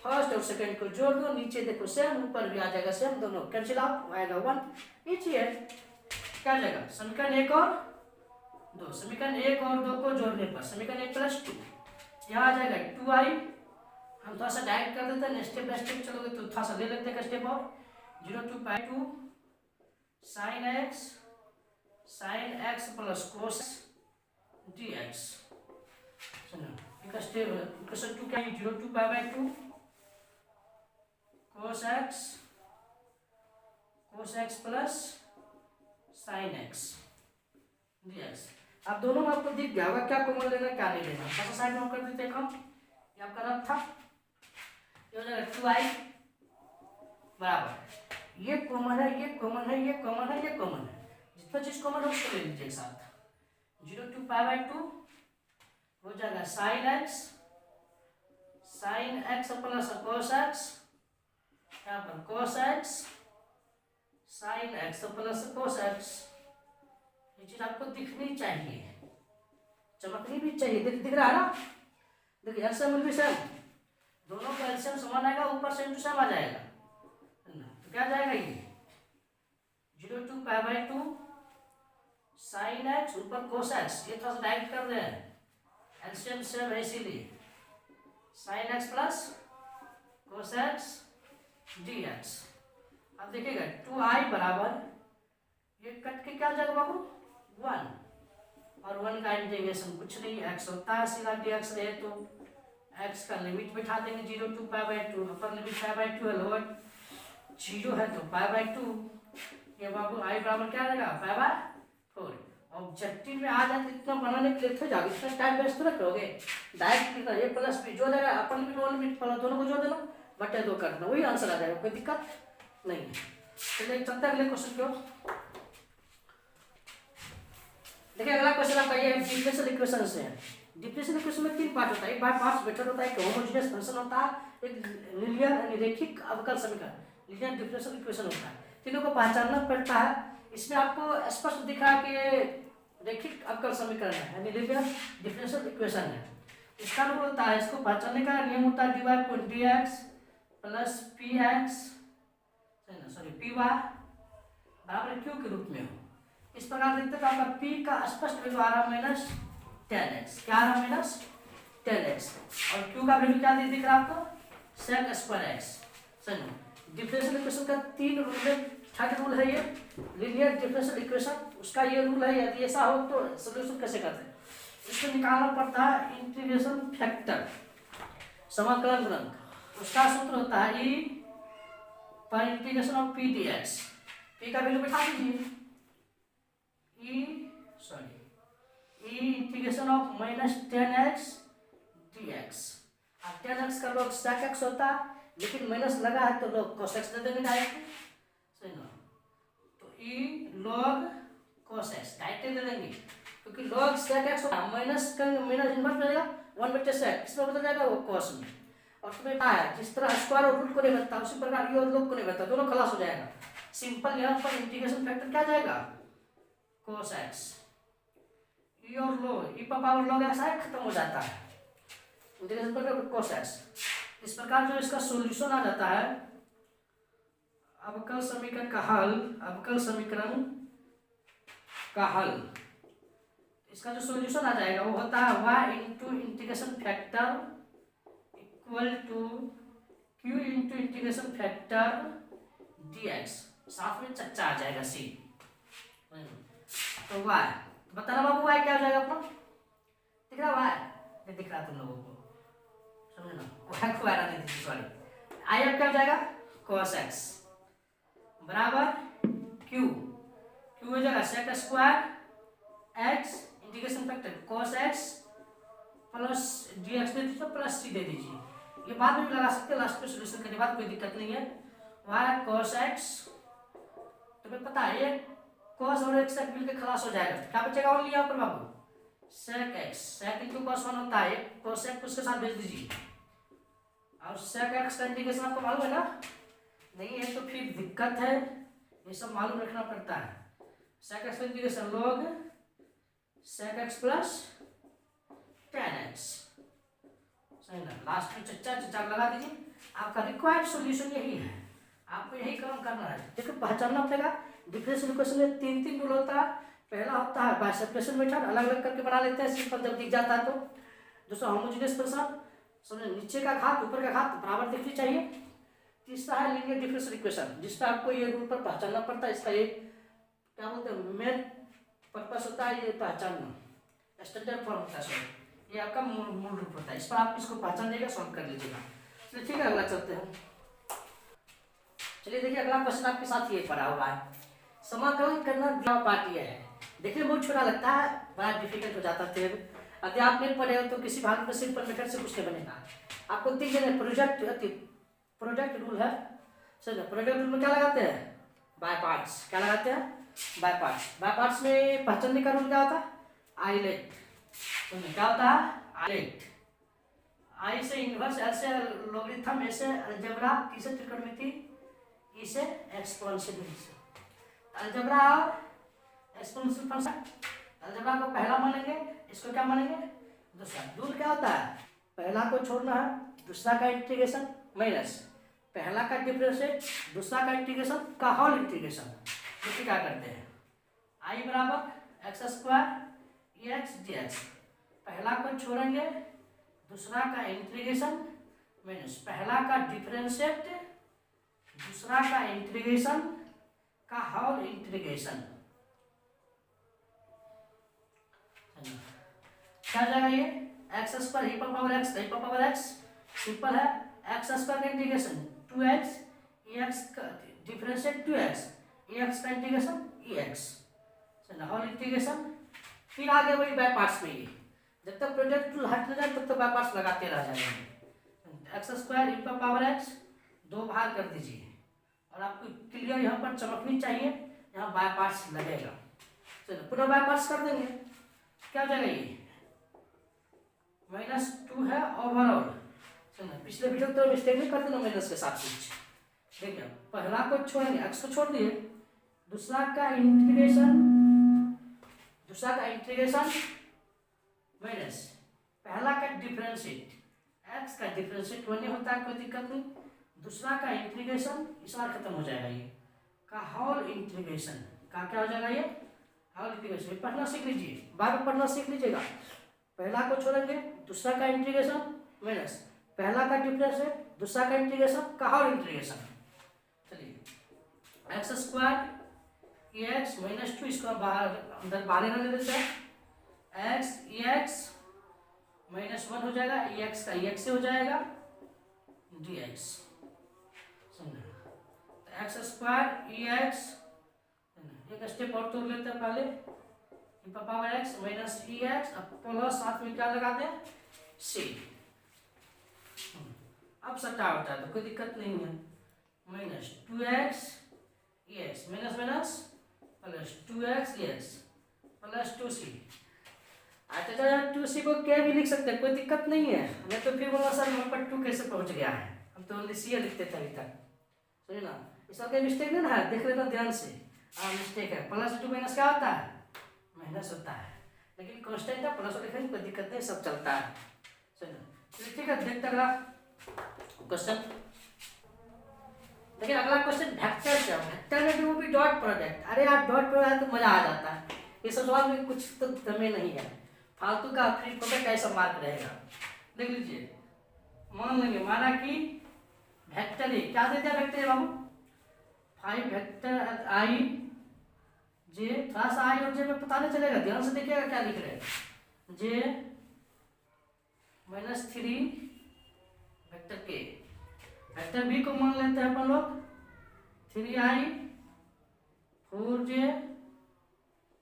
first और सेकंड को जोड़ दो, नीचे देखो सेम, ऊपर भी आ जाएगा सेम, दोनों कैंसिल आउट आएगा 1। इच है क्या हो जाएगा, समीकरण 1 और 2, समीकरण 1 और 2 को जोड़ने पर समीकरण 1 प्लस 2 यहाँ आ जाएगा 2i। हम थोड़ा सा डायरेक्ट कर देते हैं, स्टेप बाय स्टेप चलोगे तो थोड़ा सा ले लेते हैं स्टेप और 0 to π/2 sin x plus cos dx। सुनो एक स्टेप इक्वेशन 2 क्या है 0 to π/2 cos x plus sin x dx। अब दोनों में आपको दिख गया होगा क्या कॉमन लेना क्या नहीं लेना। ऐसा साइड में कर देते हैं हम, ये आपका रफ था, ये हो जाएगा 2i बराबर ये कॉमन है, ये कॉमन है, ये कॉमन है, ये कॉमन है, जितना चीज कॉमन है उसको ले लीजिए एक साथ। 0 to π/2 हो जाएगा sin x plus cos x, यहाँ पर cos x sin x plus cos x। ये चीज आपको दिखनी चाहिए, चमकनी भी चाहिए। दिख रहा है ना, देखिए एलसीएम भी सेम, दोनों का एलसीएम समान आएगा, ऊपर सेम टू सेम आ जाएगा। तो क्या जाएगा ये 0 to π/2 sin x ऊपर cos x, ये थोड़ा सा डायरेक्ट कर रहे हैं, एलसीएम सेम है इसीलिए sin x plus cos x dx। अब देखिएगा 2i बराबर ये कट के क्या जाएगा बाबू 1 और 1 का इंटीग्रेशन कुछ नहीं, x होता है सीधा dx रहे तो x का लिमिट बिठा देंगे 0 to π/2, अपर लिमिट π/2 है, लोअर 0 है तो π/2। ये बाबू i बराबर क्या रहेगा π/4। और झट्टी में आ जाए तो इतना बनाने के लिए तो जाओगे, इतना टाइम वेस्ट थोड़ा करोगे। डायरेक्ट लिखना ए प्लस बी, जो देगा अपर लिमिट लोअर लिमिट दोनों को जोड़ देना, बटे 2 कर देना, वही आंसर आ जाएगा, कोई दिक्कत नहीं है। चलिए चलते हैं अगले क्वेश्चन की ओर। देखिए अगला क्वेश्चन आपका ये डिफरेंशियल इक्वेशन से है। डिफरेंशियल इक्वेशन में 3 पार्ट होता है, एक बाय पार्ट्स मेथड होता है, एक होमोजेनियस फंक्शन होता है, एक लीनियर यानी रैखिक अवकल समीकरण, लीनियर डिफरेंशियल इक्वेशन होता है। तीनों को पहचानना पड़ता है। इसमें आपको स्पष्ट दिख रहा है कि ये रैखिक अवकल समीकरण है यानी लीनियर डिफरेंशियल इक्वेशन है। इसका रूल होता है, इसको पहचानने का नियम होता है dy/dx plus px sorry py बराबर q के रूप में हो। इस प्रकार देखते हैं आपका p का स्पष्ट वैल्यू आ रहा माइनस 10x, क्या आ रहा माइनस 10x, और q का वैल्यू क्या दिख रहा आपको sec स्क्वायर x। समझो डिफरेंशियल इक्वेशन का 3 रूल है, थर्ड रूल है ये लीनियर डिफरेंशियल इक्वेशन, उसका ये रूल है। यदि ऐसा हो तो सॉल्यूशन कैसे करते हैं, इसको निकालना पड़ता है इंटीग्रेशन फैक्टर, समाकलन गुणांक। उसका सूत्र होता है e पर integration of p dx। p का वैल्यू बैठा दीजिए, e integration of minus 10x dx। अब 10x का लोग sec x होता है, लेकिन माइनस लगा है तो लोग cos x दे देंगे डायरेक्ट, सही ना। तो e log cos x direct दे देंगे, क्योंकि log sec x माइनस का माइनस इन्वर्स बनेगा 1/sec, इसमें बदल जाएगा वो cos में। और तुम्हें पता है जिस तरह स्क्वायर और रूट को नहीं बनता उसी प्रकार ये और log को नहीं बनता, दोनों खलास हो जाएगा। सिंपल यहाँ पर इंटीग्रेशन फैक्टर क्या जाएगा cos x, e और log e पर पावर log x आए खत्म हो जाता है, इंटीग्रेशन फैक्टर cos x। इस प्रकार जो इसका सॉल्यूशन आ जाता है अवकल समीकरण का हल, अवकल समीकरण का हल, इसका जो सॉल्यूशन आ जाएगा वो होता है y into integration factor equal to q into integration factor dx, साथ में चच्चा आ जाएगा c। तो y बताना बाबू y क्या हो जाएगा अपना, दिख रहा y नहीं दिख रहा तुम लोगों को, समझ ना y को आना नहीं दिख, सॉरी i अब क्या हो जाएगा cos x बराबर q, q हो जाएगा sec square x integration factor cos x plus dx दे दीजिए प्लस c दे दीजिए, ये बाद में भी लगा सकते हैं, लास्ट में सॉल्यूशन करने के बाद कोई दिक्कत नहीं है। y cos x तुम्हें पता है ये cos और x तक मिलकर खलास हो जाएगा, क्या बचेगा ओनली यहाँ पर बाबू sec x, sec into cos 1 होता है, cos x उसके साथ भेज दीजिए, और sec x का इंटीग्रेशन आपको मालूम है ना, नहीं है तो फिर दिक्कत है, ये सब मालूम रखना पड़ता है। sec x का integration log sec x plus 10x, सही ना, लास्ट में चच्चा लगा दीजिए। आपका रिक्वायर्ड सॉल्यूशन यही है, आपको यही काम करना है। देखो पहचानना पड़ेगा डिफरेंशियल इक्वेशन में 3 रूल होता है। पहला होता है बाय सेपरेशन मेथड, अलग अलग करके बना लेते हैं सिंपल जब दिख जाता है तो। दूसरा होमोजेनियस फंक्शन, समझे नीचे का घात ऊपर का घात बराबर दिखनी चाहिए। तीसरा है लीनियर डिफरेंशियल इक्वेशन, जिसका आपको ये रूल पर पहचानना पड़ता है, इसका ये क्या बोलते हैं मेन पर्पस होता है ये पहचानना, स्टैंडर्ड फॉर्म होता है, ये आपका मूल रूप होता है। इस पर आप इसको पहचान देगा, सॉल्व कर लीजिएगा। चलिए ठीक है अगला चलते हैं। चलिए देखिए अगला क्वेश्चन आपके साथ ये पड़ा हुआ है, समाकलन करना दिया पार्ट ये है। देखने में बहुत छोटा लगता है, बड़ा डिफिकल्ट हो जाता है। यदि आप नहीं पढ़े हो तो किसी भाग में सिंपल मेथड से कुछ नहीं बनेगा। आपको 3 जगह प्रोडक्ट रूल है, सर प्रोडक्ट रूल में क्या लगाते हैं बाय पार्ट्स, क्या लगाते हैं बाय पार्ट्स। बाय पार्ट्स में पहचानने का रूल क्या होता है आइलेट, क्या होता है आइलेट, आई से इनवर्स, एल से लॉगरिथम, ए से अलजेब्रा, टी से त्रिकोणमिति, ई से एक्सपोनेंशियल। अलजेब्रा और एक्सपोनेंशियल फंक्शन, अलजेब्रा को पहला मानेंगे, इसको क्या मानेंगे दूसरा। रूल क्या होता है पहला को छोड़ना है, दूसरा का इंटीग्रेशन माइनस पहला का डिफरेंशिएट, दूसरा का इंटीग्रेशन का होल इंटीग्रेशन। तो क्या करते हैं आई बराबर x square x D x, पहला को छोड़ेंगे, दूसरा का इंटीग्रेशन माइनस पहला का डिफरेंशिएट, दूसरा का इंटीग्रेशन का होल इंटीग्रेशन। क्या जाएगा ये x square e power x, e power x simple है, एक्स स्क्वायर का इंटीग्रेशन 2x, एक्स का डिफरेंशिएट 2x, एक्स का इंटीग्रेशन ex, होल इंटीग्रेशन फिर आगे वही बाय पार्ट्स में, ये जब तक प्रोडक्ट टूल हट न जाए तब तक बाय पार्ट्स लगाते रह जाएंगे। एक्स स्क्वायर इन पावर एक्स, दो भाग कर दीजिए और आपको क्लियर यहाँ पर चमकनी चाहिए, यहाँ बाय पार्ट्स लगेगा। चलो पुनः बाय पार्ट्स कर देंगे, क्या हो जाएगा ये -2 है ओवरऑल। चलो पिछले वीडियो तो मिस्टेक नहीं कर देना माइनस के साथ कुछ। देखिए पहला को छोड़ेंगे, एक्स को छोड़ दिए, दूसरा का इंटीग्रेशन माइनस पहला का डिफरेंशिएट, एक्स का डिफरेंशिएट 1 होता है, कोई दिक्कत नहीं। दूसरा का इंटीग्रेशन, इस बार खत्म हो जाएगा ये का होल इंटीग्रेशन का, क्या हो जाएगा ये होल इंटीग्रेशन। पढ़ना सीख लीजिए, बाद में पढ़ना सीख लीजिएगा। पहला को छोड़ेंगे, दूसरा का इंटीग्रेशन माइनस पहला का डिफरेंशिएट, दूसरा का इंटीग्रेशन का होल इंटीग्रेशन। चलिए एक्स स्क्वायर एक्स -2, इसको बाहर अंदर बाहर रहने देते हैं, एक्स -1 हो जाएगा, एक्स का एक्स से हो जाएगा dx। समझना एक्स स्क्वायर एक्स, एक स्टेप और तोड़ लेते हैं पहले, पावर एक्स माइनस एक्स, अब प्लस साथ में क्या लगा दें c। अब सटा होता है तो कोई दिक्कत नहीं है, -2x x minus plus 2x x plus 2c। अच्छा 2c को क्या भी लिख सकते हैं, कोई दिक्कत नहीं है। मैं तो फिर बोला सर यहाँ पर 2 कैसे पहुंच गया है, हम तो ओनली c लिखते थे अभी तक, समझे ना। इसका कोई मिस्टेक नहीं ना है, देख लेना ध्यान से। हाँ मिस्टेक है, +2 माइनस क्या होता है माइनस होता है, लेकिन कांस्टेंट है प्लस लिखेंगे कोई दिक्कत नहीं, सब चलता है। चलो ठीक है, देखते अगला क्वेश्चन। देखिए अगला क्वेश्चन वेक्टर से, वेक्टर में भी वो भी डॉट प्रोडक्ट। अरे यार डॉट प्रोडक्ट तो मजा आ जाता है, ये सब सवाल में कुछ तो दमे नहीं है, फालतू का फ्री प्रोडक्ट ऐसा मार्क रहेगा। देख लीजिए, मान लेंगे माना कि वेक्टर ए, क्या दे दिया वेक्टर ए बाबू 5 वेक्टर आई जे, थोड़ा सा आई और जे में पता नहीं चलेगा, ध्यान से देखिएगा क्या लिख रहे हैं, जे -3 वेक्टर के, वेक्टर बी को मान लेते हैं अपन लोग 3i 4j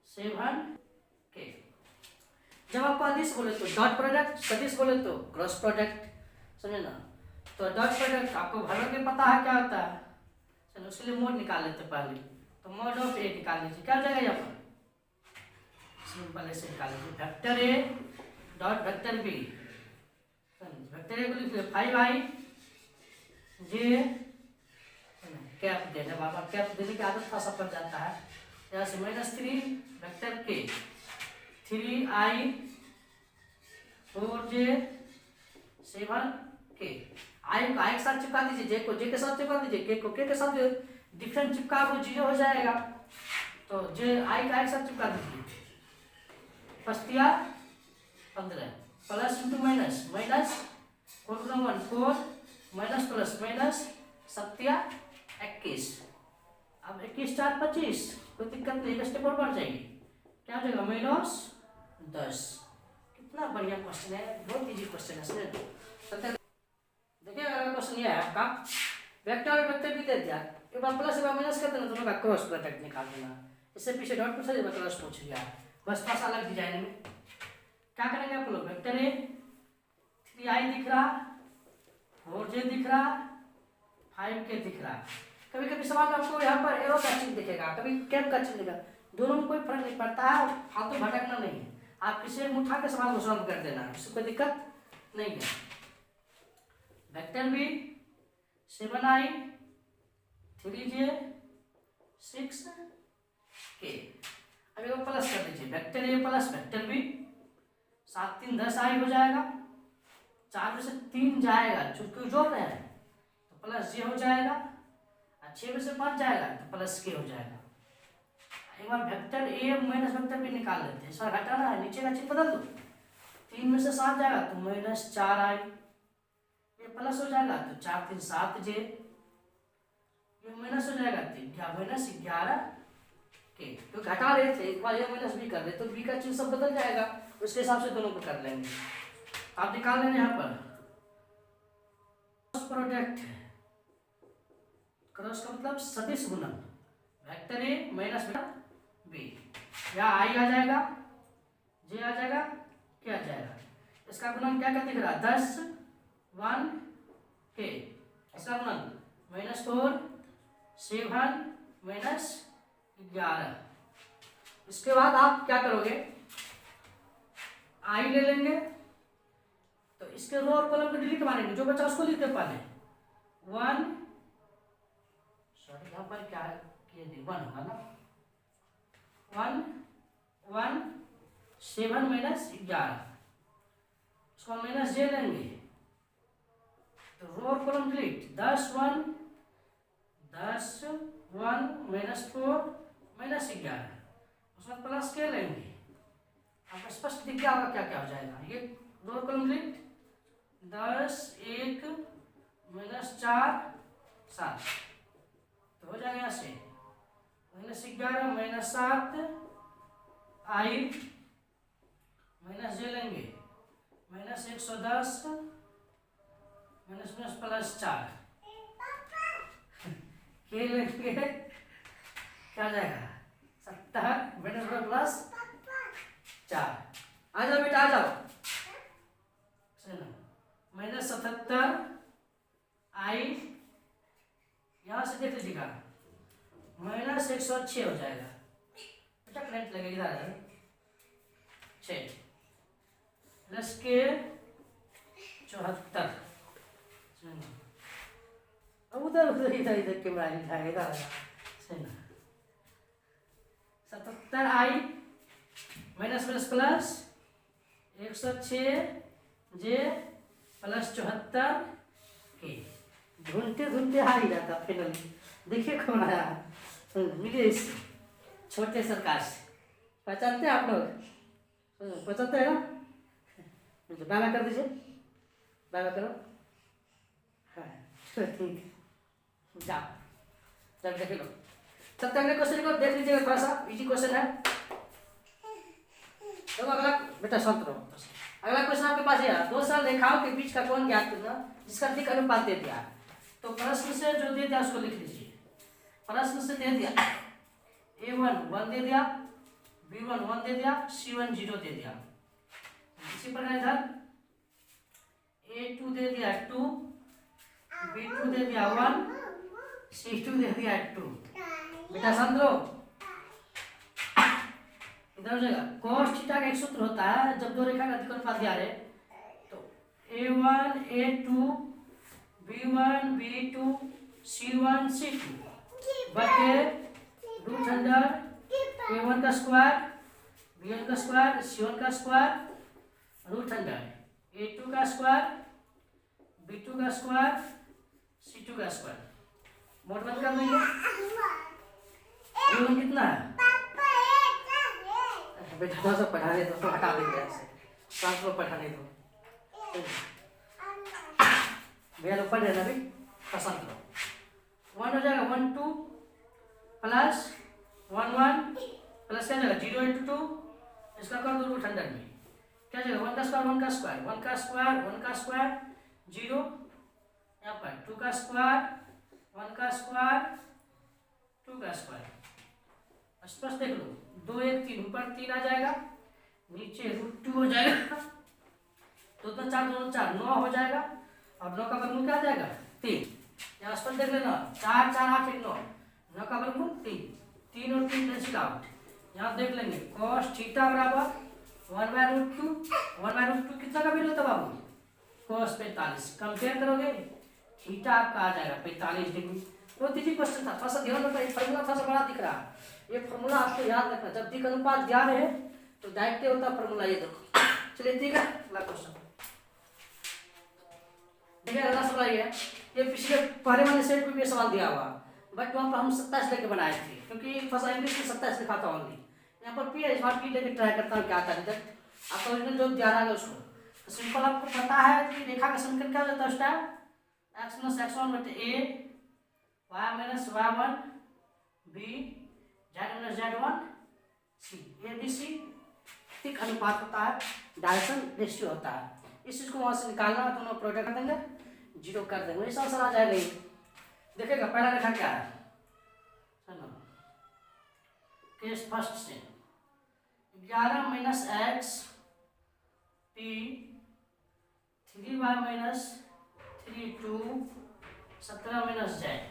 7k। जब आपको अदिश बोले तो डॉट प्रोडक्ट, सदिश बोले तो क्रॉस प्रोडक्ट, समझे ना। तो डॉट प्रोडक्ट आपको भर के पता है क्या होता है, चलो उसके लिए मोड निकाल लेते पहले। तो मोड ऑफ ए निकाल लीजिए, क्या हो जाएगा यहाँ पर सिंपल ऐसे निकाल लीजिए, vector a dot vector b. Vector a को लिख लीजिए 5i जे कैप देना, बाबा कैप देने की आदत था सब पर जाता है। यहाँ से -3 वेक्टर के 3i 4j 7k। आई को आई के साथ चिपका दीजिए, जे को जे के साथ चिपका दीजिए, के को के साथ डिफरेंट चिपका वो 0 हो जाएगा। तो जे आई का एक साथ चिपका दीजिए, 15 plus into minus, minus 4 minus plus minus 21। अब 21 4 25, कोई दिक्कत नहीं, एक स्टेप और बढ़ जाएगी, क्या हो जाएगा -10। कितना बढ़िया क्वेश्चन है, बहुत इजी क्वेश्चन है। देखिए अगला क्वेश्चन ये है आपका, वेक्टर और वेक्टर भी दे दिया, एक बार प्लस एक बार माइनस कर देना, दोनों का क्रॉस प्रोडक्ट निकाल देना। इससे पीछे डॉट पूछा जाए, क्रॉस पूछ लिया, बस थोड़ा सा अलग डिजाइन में। क्या करेंगे आप लोग, वेक्टर ए 3i दिख रहा, 4j दिख रहा, 5k दिख रहा। कभी कभी सवाल में आपको यहाँ पर एरो का चिन्ह दिखेगा, कभी कैप का चिन्ह दिखेगा, दोनों में कोई फर्क नहीं पड़ता है, फालतू भटकना नहीं है। आप किसी एक उठा के सवाल को सॉल्व कर देना, इससे कोई दिक्कत नहीं है। Vector b 7i 3j 6k। अब एक प्लस कर दीजिए, vector a plus vector b, 7 3 10i हो जाएगा, 4 में से 3 जाएगा, चूंकि जोड़ रहे हैं तो प्लस जे हो जाएगा, और 6 में से 5 जाएगा तो प्लस के हो जाएगा। एक बार vector a minus vector b निकाल लेते हैं, इस बार हटाना है, नीचे का चिन्ह बदल दो, 3 में से 7 जाएगा तो -4i, ये प्लस हो जाएगा तो 4 3 7j, ये माइनस हो जाएगा तो -11 के। तो घटा रहे थे, एक बार ये माइनस बी कर रहे तो बी का चिन्ह सब बदल जाएगा, उसके हिसाब से दोनों को कर लेंगे। आप निकाल लेंगे यहाँ पर क्रॉस प्रोडक्ट, क्रॉस का मतलब सदिश गुणन, वेक्टर ए माइनस बी, या आई आ जाएगा जे आ जाएगा, क्या आ जाएगा, इसका गुणन क्या क्या दिख रहा है, 10 1 के, इसका गुणन -4 7 -11। इसके बाद आप क्या करोगे, आई ले लेंगे, तो इसके रो और कॉलम को डिलीट मारेंगे, जो बचा उसको लिखते पहले 1, सॉरी यहाँ पर क्या किए थे, 1 होगा ना, 1 1 7 -11, उसको माइनस जे लेंगे, तो रो और कॉलम डिलीट, 10 1 -4 -11, उसमें प्लस के लेंगे, आपको स्पष्ट दिख गया होगा क्या क्या हो जाएगा, ये रो और कॉलम डिलीट, 10 1 -4 7, तो हो जाएगा यहाँ से -11 -7 आई माइनस जे लेंगे, -110 +4 के लेंगे, क्या जाएगा 70 +4, आ जाओ बेटा आ जाओ, -77 आई, यहाँ से देख लीजिएगा -106 हो जाएगा बेटा, करंट लगेगा इधर 6 प्लस के 74, अब उधर उधर इधर इधर कैमरा दिखाएगा, सही ना, 77 आई माइनस प्लस 106 जे +74 के, ढूंढते ढूंढते आ ही जाता फाइनली, देखिए कौन आया, मिले इस छोटे सरकार से, पहचानते हैं आप लोग, पहचानते हैं ना, बाबा कर दीजिए, बाबा करो, हाँ ठीक है, जाओ जब देख लो, सबसे अगले क्वेश्चन को देख लीजिएगा, थोड़ा सा इजी क्वेश्चन है, तो अगला बेटा शांत रहो, अगला क्वेश्चन आपके पास है, 2 सरल रेखाओं के बीच का कोण ज्ञात करना जिसका अधिक अनुपात दे दिया, तो प्रश्न से जो दे दिया उसको लिख लीजिए, प्रश्न से दे दिया A1 1 दे दिया, B1 1 दे दिया, C1 0 दे दिया, इसी प्रकार इधर A2 दे दिया 2, B2 दे दिया 1, C2 दे दिया 2, बेटा समझो, इधर हो जाएगा cos थीटा का एक सूत्र होता है, जब दो रेखा का अधिक अनुपात दिया है, तो A1 A2 B1 B2 C1 C2 बटे √100 A1 का स्क्वायर B1 का स्क्वायर C1 का स्क्वायर √100 A2 का स्क्वायर B2 का स्क्वायर C2 का स्क्वायर, मोड बंद कर देंगे, A1 कितना है बेटा, थोड़ा सा पढ़ाने दो, तो हटा देंगे ऐसे, सांस को पढ़ाने दो भैया, लोग पढ़ रहे ना भाई, पसंद करो, 1 हो जाएगा 1 2 प्लस 1 1 प्लस क्या जाएगा 0 × 2, इसका कर दो √100 में, क्या जाएगा 1 का स्क्वायर 1 का स्क्वायर 1 का स्क्वायर 1 का स्क्वायर 0, यहाँ पर 2 का स्क्वायर 1 का स्क्वायर 2 का स्क्वायर, स्पष्ट देख लो, 2 1 3 ऊपर 3 आ जाएगा, नीचे √2 हो जाएगा, 2 2 4 2 4 9 हो जाएगा, और 9 का वर्गमूल क्या आ जाएगा 3, यहाँ स्पष्ट देख लेना, 4 4 8 1 9, 9 का वर्गमूल 3, 3 और 3 कैंसिल आउट, यहाँ देख लेंगे cos थीटा बराबर 1/√2 कितना का वैल्यू होता है बाबू, cos 45, कंपेयर करोगे थीटा आपका आ जाएगा 45 डिग्री, बहुत इजी क्वेश्चन था, थोड़ा सा ध्यान रखना, ये फॉर्मूला थोड़ा सा बड़ा दिख रहा है, ये फॉर्मूला आपको याद रखना, जब अधिक अनुपात दिया रहे तो डायरेक्ट होता फॉर्मूला, ये देखो, चलिए ठीक है, अगला क्वेश्चन देखिए, अगला सवाल ये है, ये पिछले पहले वाले सेट में भी सवाल दिया हुआ, बट वहाँ पर हम 27 लेके बनाए थे, क्योंकि फर्स्ट इंग्लिश में 27 लिखा था ओनली, यहाँ पर पी है, इस बार पी लेके ट्राई करता हूँ क्या आता है, आपका ओरिजिनल जो दिया रहा है उसको, तो सिंपल आपको पता है कि रेखा का समीकरण क्या हो जाता है उस time, x + x1 / a y - y1 b z - z1 c, ABC अधिक अनुपात होता है, डायरेक्शन रेशियो होता है, इस चीज को वहां से निकालना है, तो हम प्रोडक्ट कर देंगे 0 कर देंगे, ऐसा आंसर आ जाएगा, नहीं देखिएगा पहला रेखा क्या है, केस फर्स्ट से 11 minus x P 3y minus 3 2 17 minus Z.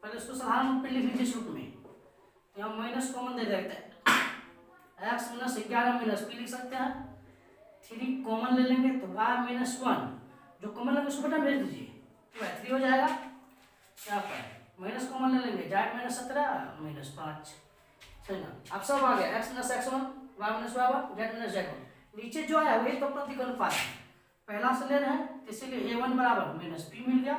पहले उसको साधारण रूप में लिख लीजिए इस रूप में, यहाँ माइनस कॉमन दे देते हैं, एक्स माइनस 11 माइनस पी लिख सकते हैं, 3 कॉमन ले लेंगे तो y माइनस 1 जो कॉमन लेंगे उसको बटन भेज दीजिए तो 3 हो जाएगा। यहाँ पर माइनस कॉमन ले लेंगे, जेड माइनस 17 माइनस 5, सही ना। अब सब आ गया, x minus x1 y minus y1 Z minus z1। नीचे जो आया वही तो प्रतीक अनुपात है, पहला से ले रहे हैं इसीलिए a1 बराबर माइनस p मिल गया,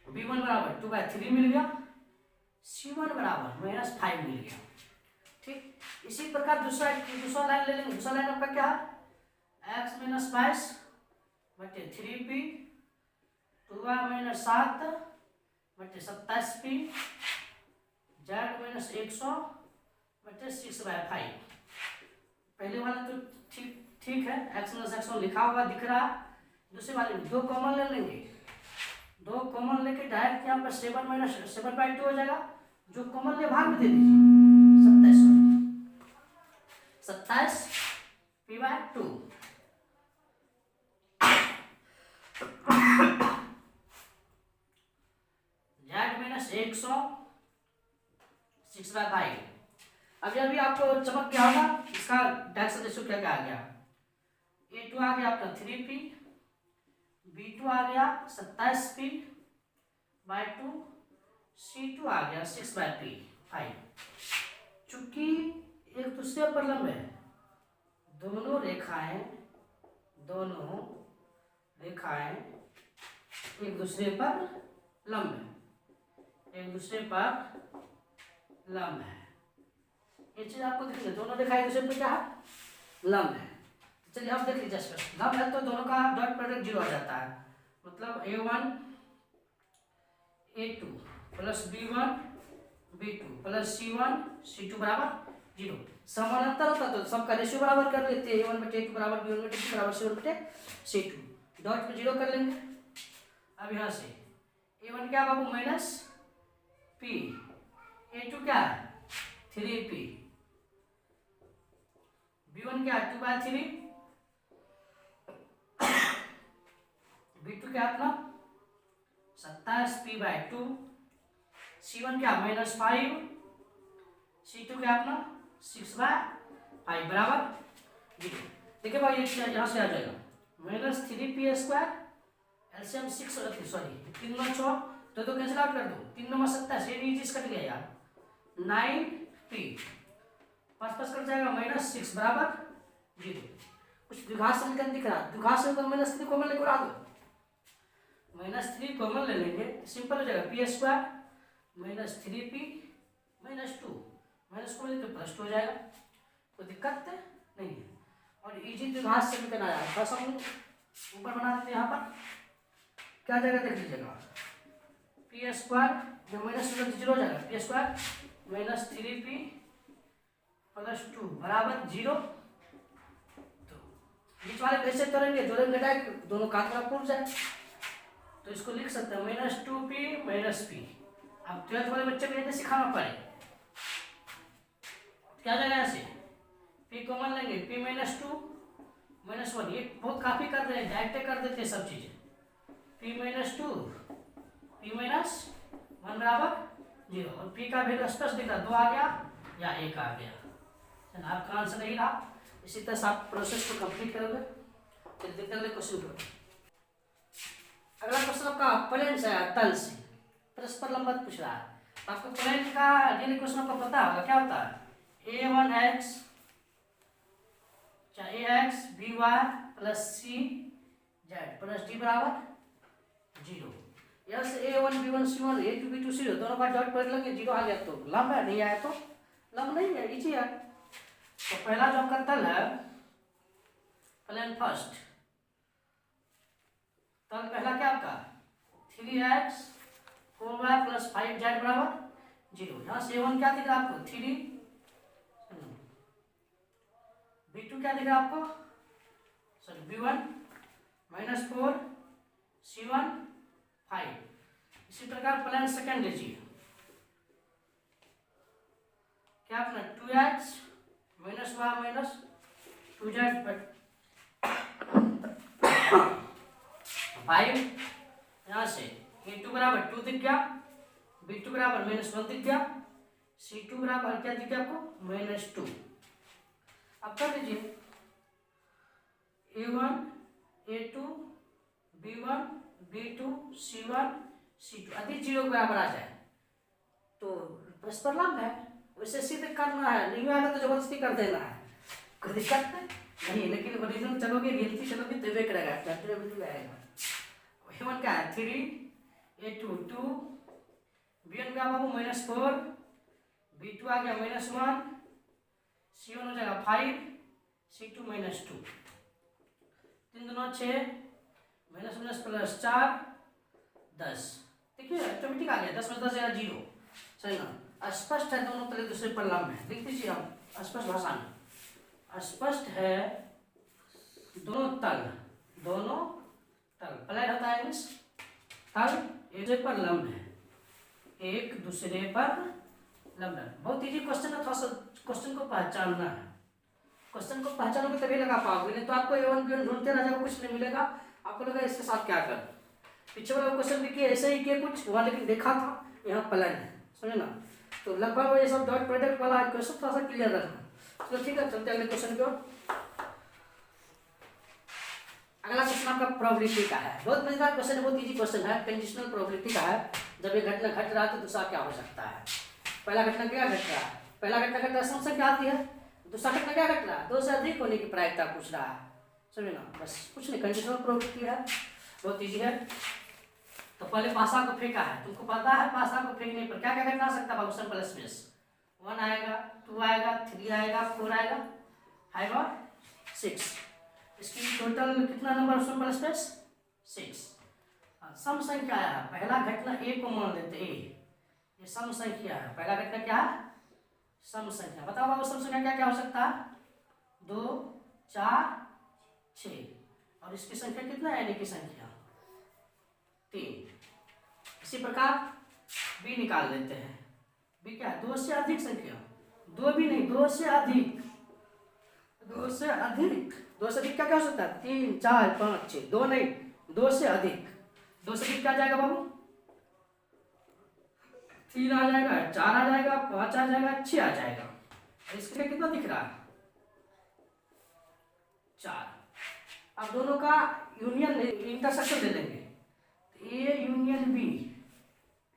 b1 बराबर 2/3 मिल गया, c1 बराबर माइनस 5 मिल गया। ठीक, इसी प्रकार दूसरा लाइन ले लेंगे। दूसरा लाइन आपका क्या है, x माइनस 22 बटे 3p 2y माइनस 7 बटे 27p जेड माइनस 100 बटे 6/5। पहले वाला तो ठीक है, x माइनस x1 लिखा हुआ दिख रहा। दूसरे वाले में 2 कॉमन ले लेंगे, 2 कॉमन लेके डायरेक्ट यहाँ पर 7 माइनस 7/2 हो जाएगा, जो कॉमन ले भाग में दे दीजिए 27 p/2 जेड माइनस 100 6/5। अभी आपको चमक गया होगा इसका डायरेक्शन रेशियो क्या क्या आ गया, a2 आ गया आपका 3p, b2 आ गया 27p/2, c2 आ गया 6/5। चूंकि एक दूसरे पर लंब है, दोनों रेखाएं एक दूसरे पर लंब है, ये चीज आपको दिख रही है, दोनों रेखाएं एक दूसरे पर क्या है, लंब है। चलिए अब देख लीजिए, लंब है तो दोनों का डॉट प्रोडक्ट 0 आ जाता है, मतलब a1 a2 plus b1 b2 plus c1 c2 बराबर 0। समानांतर होता तो सबका रेशियो बराबर कर लेते हैं, a1 बटे a2 बराबर b1 बटे c2 बराबर c1 बटे c2, डॉट पे 0 कर लेंगे। अब यहाँ से a1 क्या बाबू माइनस p, a2 क्या है 3p, b1 क्या 2/3, b2 क्या अपना 27p/2, c1 क्या -5, c2 क्या अपना 6/5 बराबर 0। देखिए भाई ये यहाँ से आ जाएगा -3p² एलसीएम 6 सॉरी 3 9 6 तो कैंसिल आउट कर दो, 3 9 27 ये चीज कट गया यार, 9p 5 कट जाएगा -6 बराबर 0। कुछ द्विघात समीकरण दिख रहा है, द्विघात समीकरण -3 कॉमन लेकर उड़ा दो, -3 कॉमन ले लेंगे सिंपल हो जाएगा p² -3p -2 माइनस को लेकर प्लस 2 हो जाएगा, कोई दिक्कत नहीं है। और इजी द्विघात समीकरण आया, बस हम ऊपर बना देते हैं, यहाँ पर क्या जाएगा देख लीजिएगा, p² जो -0 हो जाएगा, p² -3p +2 बराबर 0। तो बीच वाले कैसे करेंगे, जोड़ेंगे डायरेक्ट, दोनों का पूर्व जाए तो इसको लिख सकते हैं -2p -p। अब 12th वाले बच्चे को ये सिखाना पड़े, क्या जाएगा ऐसे, p कॉमन लेंगे, p -2 -1, ये बहुत काफी कर रहे हैं, डायरेक्ट कर देते हैं सब चीजें, p -2 p -1 बराबर 0, और p का वैल्यू स्पष्ट दिख रहा, 2 आ गया या 1 आ गया, आपका आंसर नहीं रहा। इसी तरह से आप प्रोसेस को कंप्लीट करोगे। फिर देखते हैं क्वेश्चन को। अगला क्वेश्चन आपका प्लेन से है, तल से परस्पर लंबवत पूछ रहा है। आपको प्लेन का डेली क्वेश्चन आपको पता होगा क्या होता है, a1x ax by plus c z plus d बराबर 0। यहाँ से a1 b1 c1 a2 b2 c दोनों का डॉट पढ़ लेंगे, 0 आ गया तो लंब है, नहीं आया तो लंब नहीं है, इजी है। तो पहला जो आपका तल है प्लेन फर्स्ट, तल पहला क्या आपका 3x 4y प्लस 5z बराबर 0। यहाँ से a1 क्या दिख रहा है आपको 3, b2 क्या दिख रहा है आपको सॉरी b1 -4 c1 5। इसी प्रकार प्लेन सेकंड लीजिए, क्या अपना 2x माइनस हुआ माइनस 2z बट 5, यहाँ से a2 बराबर 2 दिख गया, b2 बराबर -1 दिख गया, c2 बराबर क्या दिख गया आपको -2। अब कर लीजिए a1 a2 b1 b2 c1 c2 अधिक 0 के बराबर आ जाए तो परस्पर लंब है, वैसे सीधे करना है, नहीं आएगा तो जबरदस्ती कर देना है, कोई दिक्कत नहीं। लेकिन ओरिजिनल चलोगे रियलिटी चलोगे तो वे करेगा, कैलकुलेटर आएगा। a1 क्या है 3 a2 2 b1 का बाबू -4 b2 आ गया -1 c1 हो जाएगा 5 c2 -2 3 दूना 6 -+4 10। देखिए ऑटोमेटिक आ गया, 10 में 10 जाएगा 0, सही ना। स्पष्ट है दोनों तरह दूसरे पर लंब है, लिख दीजिए हम स्पष्ट भाषा में। स्पष्ट है दोनों तल प्लेन होता है इंग्लिश, तल एक दूसरे पर लंब है, एक दूसरे पर लंब है। बहुत इजी क्वेश्चन है, थोड़ा सा क्वेश्चन को पहचानना है, क्वेश्चन को पहचानोगे तभी लगा पाओगे, नहीं तो आपको a1 b1 ढूंढते रह जाओगे, कुछ नहीं मिलेगा। आपको लगा इसके साथ क्या कर, पीछे वाला क्वेश्चन देखिए ऐसे ही किया कुछ हुआ, लेकिन देखा था यहाँ प्लेन है, समझे ना। तो लगभग ये सब डॉट प्रोडक्ट वाला क्वेश्चन थोड़ा सा क्लियर रखना। चलो ठीक है, चलते अगले क्वेश्चन की ओर। अगला क्वेश्चन आपका प्रोबेबिलिटी का है, बहुत मजेदार क्वेश्चन है, बहुत इजी क्वेश्चन है, कंडीशनल प्रोबेबिलिटी का है। जब ये घटना घट रहा है तो दूसरा क्या हो सकता है। पहला घटना क्या घट रहा है, पहला घटना घट रहा है संख्या क्या आती है, दूसरा घटना क्या घट रहा है, 2 से अधिक होने की प्रायिकता पूछ रहा है, समझे ना। बस कुछ नहीं, कंडीशनल प्रोबेबिलिटी है, बहुत इजी है। तो पहले पासा को फेंका है, तुमको पता है पासा को फेंकने पर क्या क्या घटना हो सकता है बाबू, सिंपल स्पेस 1 आएगा 2 आएगा 3 आएगा 4 आएगा 5 और 6। इसकी टोटल कितना नंबर सिंपल स्पेस 6। सम संख्या है, पहला घटना ए को मान लेते ए, ये सम संख्या है, पहला घटना क्या है सम संख्या। बताओ बाबू सम संख्या क्या क्या हो सकता है, 2 4 6 और इसकी संख्या कितना है, की संख्या 3। इसी प्रकार बी निकाल लेते हैं, बी क्या है 2 से अधिक संख्या, 2 भी नहीं 2 से अधिक, 2 से अधिक, 2 से अधिक क्या क्या हो सकता है 3 4 5 6, 2 नहीं 2 से अधिक, 2 से अधिक क्या जाएगा बाबू 3 आ जाएगा 4 आ जाएगा 5 आ जाएगा 6 आ जाएगा। इसके कितना दिख रहा है 4। अब दोनों का यूनियन इंटरसेक्शन दे देंगे, a union b,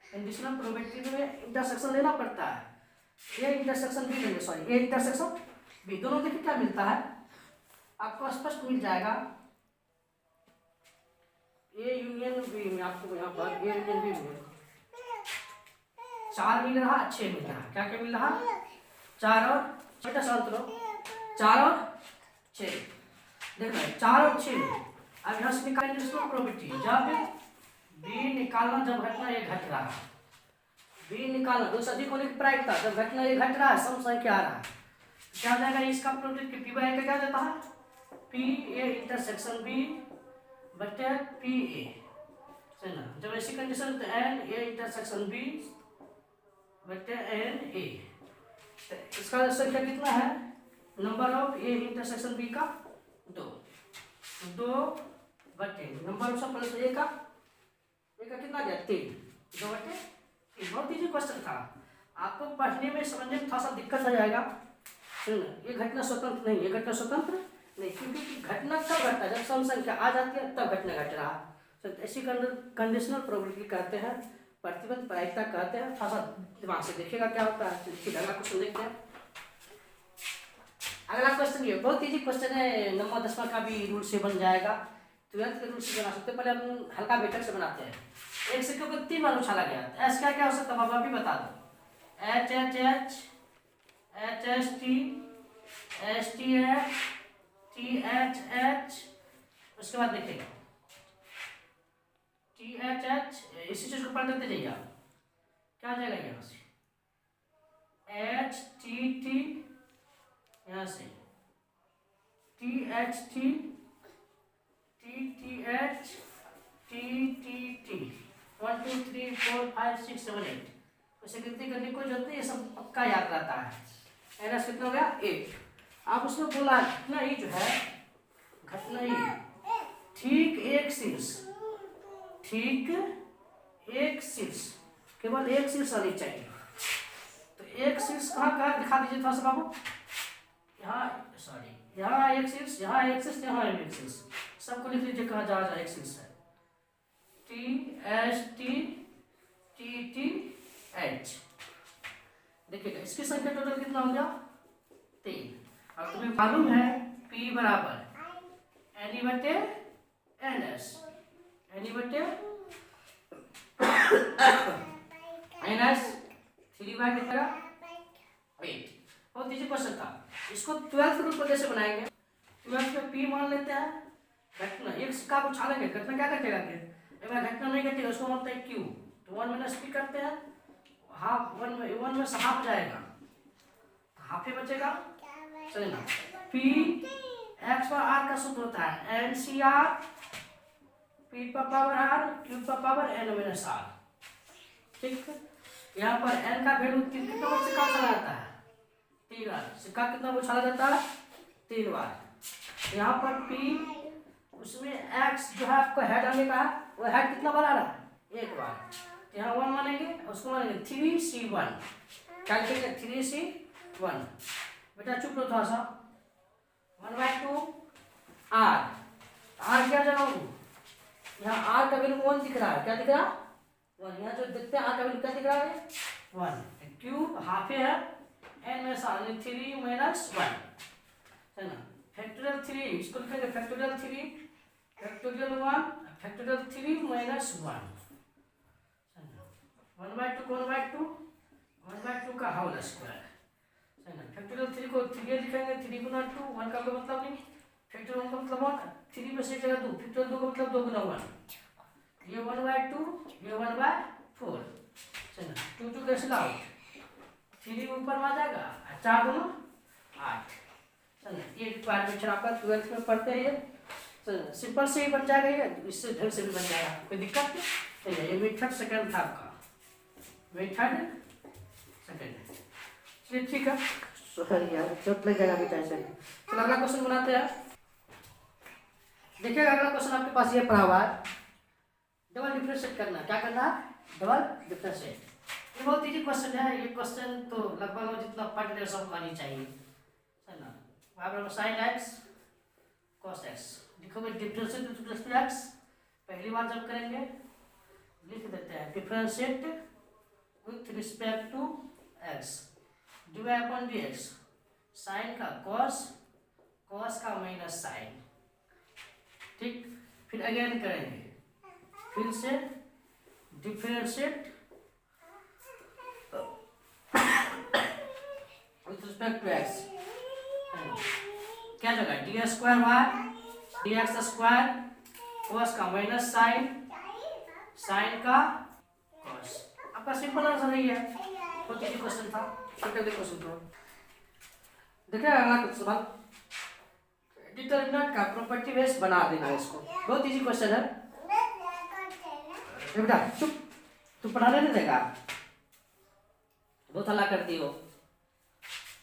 conditional probability में इंटरसेक्शन लेना पड़ता है, ए इंटरसेक्शन बी लेंगे, सॉरी ए इंटरसेक्शन बी, दोनों देखिए क्या मिलता है आपको स्पष्ट मिल जाएगा। ए यूनियन बी में आपको यहाँ पर ए यूनियन बी में 4 मिल रहा 6 मिल रहा, क्या क्या मिल रहा 4 और छोटा सा अंतर 4 और 6, देख रहे 4 और 6। अब यहाँ से निकालेंगे इसको प्रोबेबिलिटी, जब बी निकालना जब घटना ये घट रहा है, बी निकालना 2 से अधिक होने की प्रायिकता, जब घटना ये घट रहा है सम संख्या आ रहा है, क्या हो जाएगा इसका प्रोबेबिलिटी पी बाय का क्या देता है पी ए इंटरसेक्शन बी बटे पी ए, है ना। जब ऐसी कंडीशन तो एन ए इंटरसेक्शन बी बटे एन ए, इसका संख्या कितना है number of a intersection b का 2 बटे नंबर ऑफ प्लस ए का कितना गया 3, 2 बटे 3। बहुत इजी क्वेश्चन था, आपको पढ़ने में समझने में थोड़ा सा दिक्कत आ जाएगा, ये घटना स्वतंत्र नहीं, ये घटना स्वतंत्र नहीं, क्योंकि घटना कब घटता है जब सम संख्या आ जाती है तब घटना घट रहा है। तो ऐसी कंडीशनल प्रोबेबिलिटी कहते हैं, प्रतिबंध प्रायिकता कहते हैं। थोड़ा सा दिमाग से देखिएगा क्या होता है। अगला क्वेश्चन देखते हैं। अगला क्वेश्चन ये बहुत इजी क्वेश्चन है, नंबर 10 का भी रूल से बन जाएगा, 12th के रूल से बना सकते हैं। पहले हम हल्का बेटर से बनाते हैं। एक सिक्के को 3 बार उछाला गया, एस क्या क्या हो सकता है बाबा भी बता दो, H H H H S T S T H T H H, उसके बाद देखिएगा टी एच एच, इसी चीज को पलटते जाइए आप, क्या आ जाएगा यहाँ से एच टी टी, यहाँ से T H T T T H T T T, 1 2 3 4 5 6 7 8, उसे गिनती करने को जरूरत नहीं, ये सब पक्का याद रहता है। एनएस कितना हो गया 8। आप उसमें बोला घटना ई जो है, घटना ई ठीक एक शीर्ष, ठीक एक शीर्ष, केवल एक शीर्ष आनी चाहिए। तो एक शीर्ष कहाँ कहाँ दिखा दीजिए थोड़ा सा बाबू। यहाँ सॉरी, यहाँ एक शीर्ष, यहाँ एक शीर्ष, यहाँ एक शीर्ष, सबको लिख लीजिए कहाँ जहाँ जहाँ एक शीर्ष है। TSTTTH। देखिएगा इसकी संख्या टोटल कितना हो गया, 3। अब तुम्हें मालूम है P बराबर N/NS, N/NS 3/8। बहुत इजी क्वेश्चन था। इसको 12th ग्रुप को कैसे बनाएंगे, 12th में P मान लेते हैं, घटना एक सिक्का को उछालेंगे, घटना क्या घटेगा, एक बार घटना नहीं घटेगा उसको बोलते हैं Q। तो 1 - P करते हैं, हाफ 1 में से हाफ जाएगा, हाफ ही बचेगा। चलिए ना, P x पर r का सूत्र होता है NCR, P पर पावर r, Q पर पावर n - r। ठीक, यहाँ पर n का वैल्यू कितना बार सिक्का उछाला जाता है, 3 बार। सिक्का कितना बार उछाला जाता है, 3 बार। यहाँ पर P, उसमें x जो है आपको हेड आने का है, वो हेड कितना बार आ रहा है, 1 बार। यहाँ 1 मानेंगे, उसको मानेंगे 3C1। क्या लिखेंगे, 3C1। बेटा चुप रहो थोड़ा सा। 1/2 r, r क्या जगह, यहाँ r का वैल्यू 1 दिख रहा है, क्या दिख रहा है, 1। यहाँ जो देखते हैं r का वैल्यू क्या दिख रहा है, 1। क्यूब हाफ है, n में से 3 - 1 है ना। फैक्टोरियल 3 इसको लिखेंगे फैक्टोरियल 3, फैक्टोरियल 1, फैक्टोरियल 3 - 1 1/2 का होल स्क्वायर है ना। फैक्टोरियल 3 को 3 लिखेंगे, 3 × 2, 1 का कोई मतलब नहीं, फैक्टोरियल 1 का मतलब 1, 3 में से जगह 2, फैक्टोरियल 2 का मतलब 2 × 1, ये 1/2, ये 1/4 है ना। 2 2 कैंसिल आउट, 3 ऊपर में आ जाएगा, 4 × 8 है ना। ये रिक्वायरमेंट आपका 12th में पढ़ते हैं, सिंपल से ही बन जाएगा, ये इससे ढंग से भी बन जाएगा, कोई दिक्कत नहीं है। ये मेथड सेकंड था आपका, मेथड सेकंड। चलिए ठीक है, यार चोट लग जाएगा बेटा ऐसे। चलो अगला क्वेश्चन बनाते हैं। देखिएगा अगला क्वेश्चन आपके पास ये पड़ा हुआ है, डबल डिफरेंशिएट करना। क्या करना है, डबल डिफरेंशिएट। ये बहुत इजी क्वेश्चन है, ये क्वेश्चन तो लगभग जितना पढ़ रहे सबको आनी चाहिए है ना। sin x cos x लिखोगे, differentiate with respect to x। पहली बार जब करेंगे लिख देते हैं differentiate with respect to x, dy/dx, sine का cos, cos का माइनस साइन। ठीक, फिर अगेन करेंगे, फिर से differentiate with respect to x, क्या जगह dy² dx², cos का माइनस साइन, साइन का cos। आपका सिंपल आंसर है, बहुत इजी क्वेश्चन था, छोटे क्वेश्चन था। देखिए अगला सवाल, डिटरमिनेंट का प्रॉपर्टी बेस बना देना है इसको, बहुत इजी क्वेश्चन है। बेटा चुप, तू पढ़ाने नहीं देगा, बहुत हल्ला करती हो,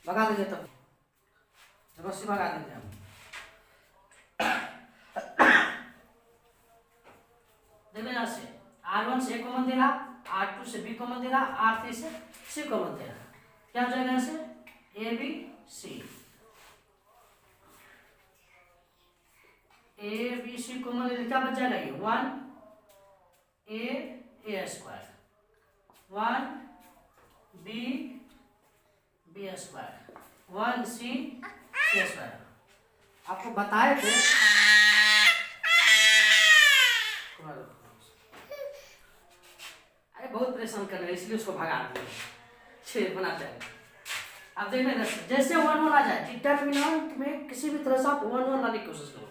भगा देंगे तब, जबरदस्ती भगा देंगे हम। देखो यहाँ से R1 से A कॉमन दे रहा, R2 से B कॉमन दे रहा, R3 से C कॉमन दे रहा, क्या हो जाएगा यहाँ से ABC कॉमन ले, क्या बच जाएगा, ये 1A² 1B² 1C² आपको बताए थे। अरे बहुत परेशान कर रहे हैं इसलिए उसको भगा दिए, छः बनाते हैं। आप देखना जैसे 1 1 आ जाए डिटरमिनेंट में किसी भी तरह से आप 1 1 लाने की कोशिश करो।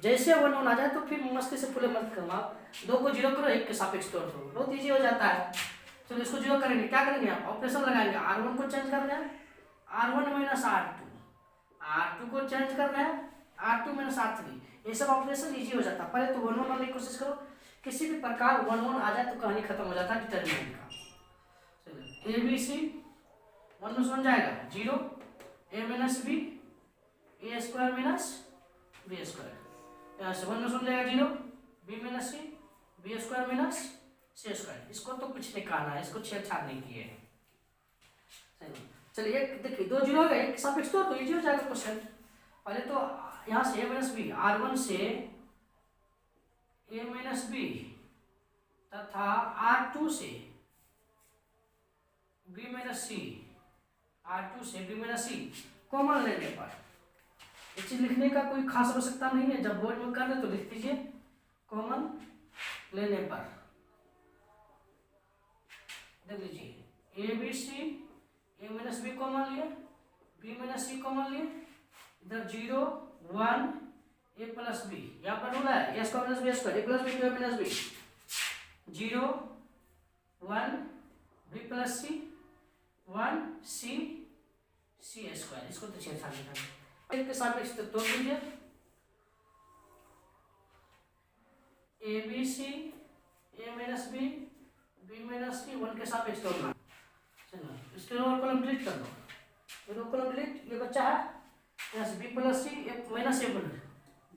जैसे 1 1 आ जाए तो फिर मस्ती से पूरे मत करो, आप 2 को 0 करो, 1 के सापेक्ष तोड़ दो, बहुत ईजी हो जाता है। चलो इसको 0 करेंगे, क्या करेंगे आप ऑपरेशन लगाएंगे, R1 को चेंज करना है, R1 - R2, R2 को चेंज करना है, R2 - R3, ये सब ऑपरेशन इजी हो जाता है। पहले तो 1 1 लाने की कोशिश करो, किसी भी प्रकार 1 1 आ जाए तो कहानी खत्म हो जाता है डिटरमिनेंट का। चलो ABC 1 में 1 जाएगा 0, A - B square minus B square, यहाँ से 1 में सुन लेगा 0, B minus C, B square minus C square. इसको तो कुछ निकालना है, इसको छेड़छाड़ नहीं किए हैं। चलिए देखिए 2 0 हो गए, एक सापेक्ष तो इजी हो जाएगा क्वेश्चन। पहले तो यहाँ से a माइनस बी, R1 से a माइनस बी तथा R2 से b माइनस सी, R2 से b माइनस सी कॉमन लेने पर, इस चीज लिखने का कोई खास आवश्यकता नहीं है, जब बोर्ड में कर ले तो लिख दीजिए कॉमन लेने पर। देख लीजिए A B C, A minus B common लिए, बी माइनस सी कॉमन लिए, इधर 0 1 ए प्लस बी, यहाँ पर रूल है a square minus B square, a plus b to a minus b, 0 1 b plus c 1 c c square. इसको तो छेड़छाड़ नहीं करना, एक के सापेक्ष तो तोड़ दीजिए, a B C A minus b b minus c 1 के सापेक्ष तोड़ना। चलो इसके लोअर कॉलम डिलीट कर दो, ये दो कॉलम डिलीट, ये बच्चा है यहाँ से बी प्लस सी माइनस ए बन,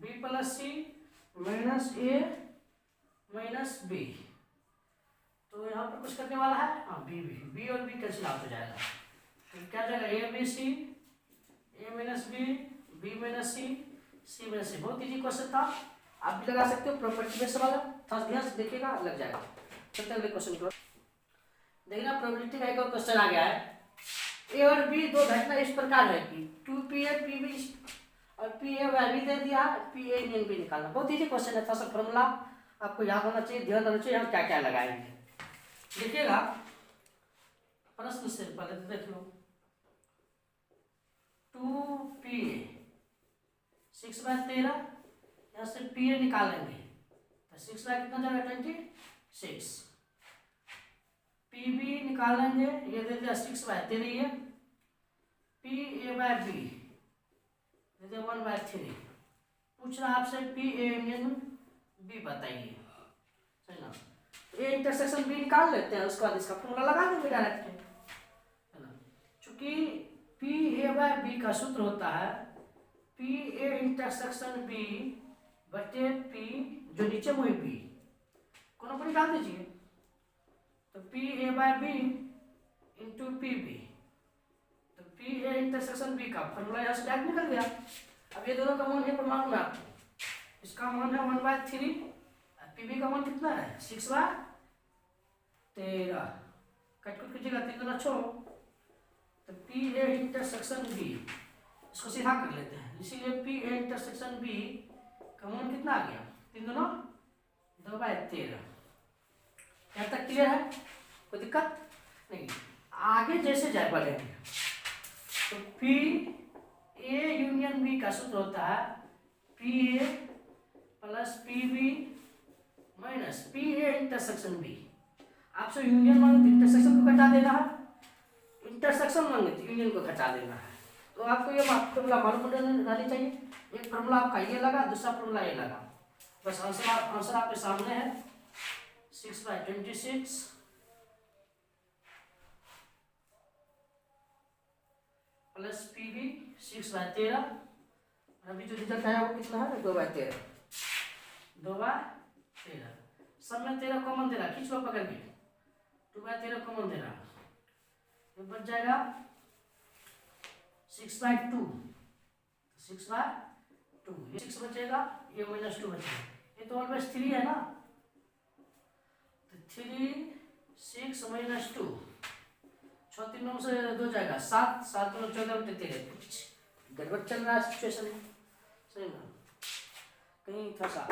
बी प्लस सी माइनस ए माइनस बी, तो यहाँ पर कुछ करने वाला है, हाँ बी और बी कैंसिल आउट हो जाएगा, तो क्या जाएगा a B C A minus b minus c minus c. बहुत इजी क्वेश्चन था, आप भी लगा सकते हो, प्रॉपर्टी बेस वाला, थोड़ा ध्यान से देखिएगा लग जाएगा। चलते अगले क्वेश्चन को देखना, प्रोबेबिलिटी का एक और क्वेश्चन आ गया है। ए और बी दो घटना इस प्रकार है कि 2pa pb और pa वैल्यू दे दिया, pa यूनियन b निकालना। बहुत इजी क्वेश्चन है, थोड़ा सा फॉर्मूला आपको याद होना चाहिए, ध्यान होना चाहिए, हम क्या क्या लगाएंगे देखिएगा। प्रश्न से पहले तो देख लो, 2pa 6/13, यहाँ से pa निकालेंगे तो 6 बाय कितना जाएगा 26, pb निकालेंगे, ये दे दिया 6/13 है, pa/b दे दिया 1/3। पूछ रहा आपसे pa यूनियन b बताइए, सही ना। a इंटरसेक्शन b निकाल लेते हैं, उसके बाद इसका फॉर्मूला लगा देंगे डायरेक्ट, है ना। चूंकि pa/b का सूत्र होता है pa इंटरसेक्शन b बटे p जो नीचे हुई b, कोनो को निकाल दीजिए, तो pa/b इंटू pb, तो pa इंटरसेक्शन b का फॉर्मूला यहाँ से डायरेक्ट निकल गया। अब ये दोनों का मान है प्रमाण में आपको, इसका मान है 1/3, pb का मान कितना है 6/13, कट कुट कीजिएगा 3 दूना 6, तो pa इंटरसेक्शन b इसको सीधा कर लेते हैं, इसीलिए pa इंटरसेक्शन b का मान कितना आ गया 3 दूना 2/13। यहाँ तक क्लियर है, कोई दिक्कत नहीं। आगे जैसे जाए बढ़ेंगे तो पी ए यूनियन बी का सूत्र होता है P A plus P B minus P A intersection B. आपसे यूनियन मांगे तो इंटरसेक्शन को घटा देना है, इंटरसेक्शन मांगे तो यूनियन को घटा देना है। तो आपको ये फॉर्मूला मालूम रहनी चाहिए, एक फॉर्मूला आपका ये लगा, दूसरा फॉर्मूला ये लगा, बस आंसर आपके सामने है 6/26 प्लस पीबी 6/13, अभी जो रिजल्ट आया वो कितना है 2/13, 2/13 सब में 13 कॉमन दे रहा, खींच लो पकड़ के, 2/13 कॉमन दे रहा, ये बच जाएगा 6/2, 6/2, ये 6 बचेगा, ये -2 बचेगा, ये तो ऑलवेज 3 है ना, तो 3 6 -2, 6 3 9 से 2 जाएगा 7, 7 2 14 13, कुछ गड़बड़ चल रहा है सिचुएशन में, सही ना, कहीं थोड़ा सा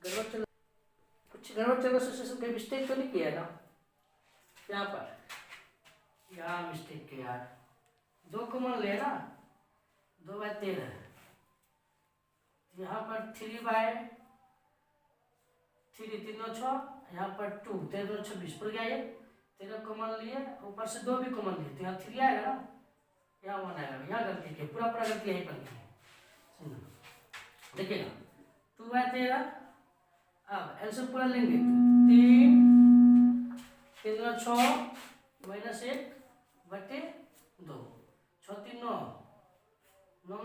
गड़बड़ चल, कुछ गड़बड़ चल रहा सिचुएशन, कहीं मिस्टेक तो नहीं किया ना यहाँ पर, यहाँ मिस्टेक किया यार, 2 कॉमन ले ना 2/13, यहाँ पर 3/3 3 9 6, यहाँ पर 2 13 2 26 पड़ गया, ये 13 कॉमन लिए, ऊपर से 2 भी कॉमन लिए, तो यहाँ 3 आएगा ना, यहाँ 1 आएगा, यहाँ गलती की पूरा गलती यहीं पर की, देखिएगा 2/13। अब एल्सियम पूरा लेंगे 3 3 6 -1/2,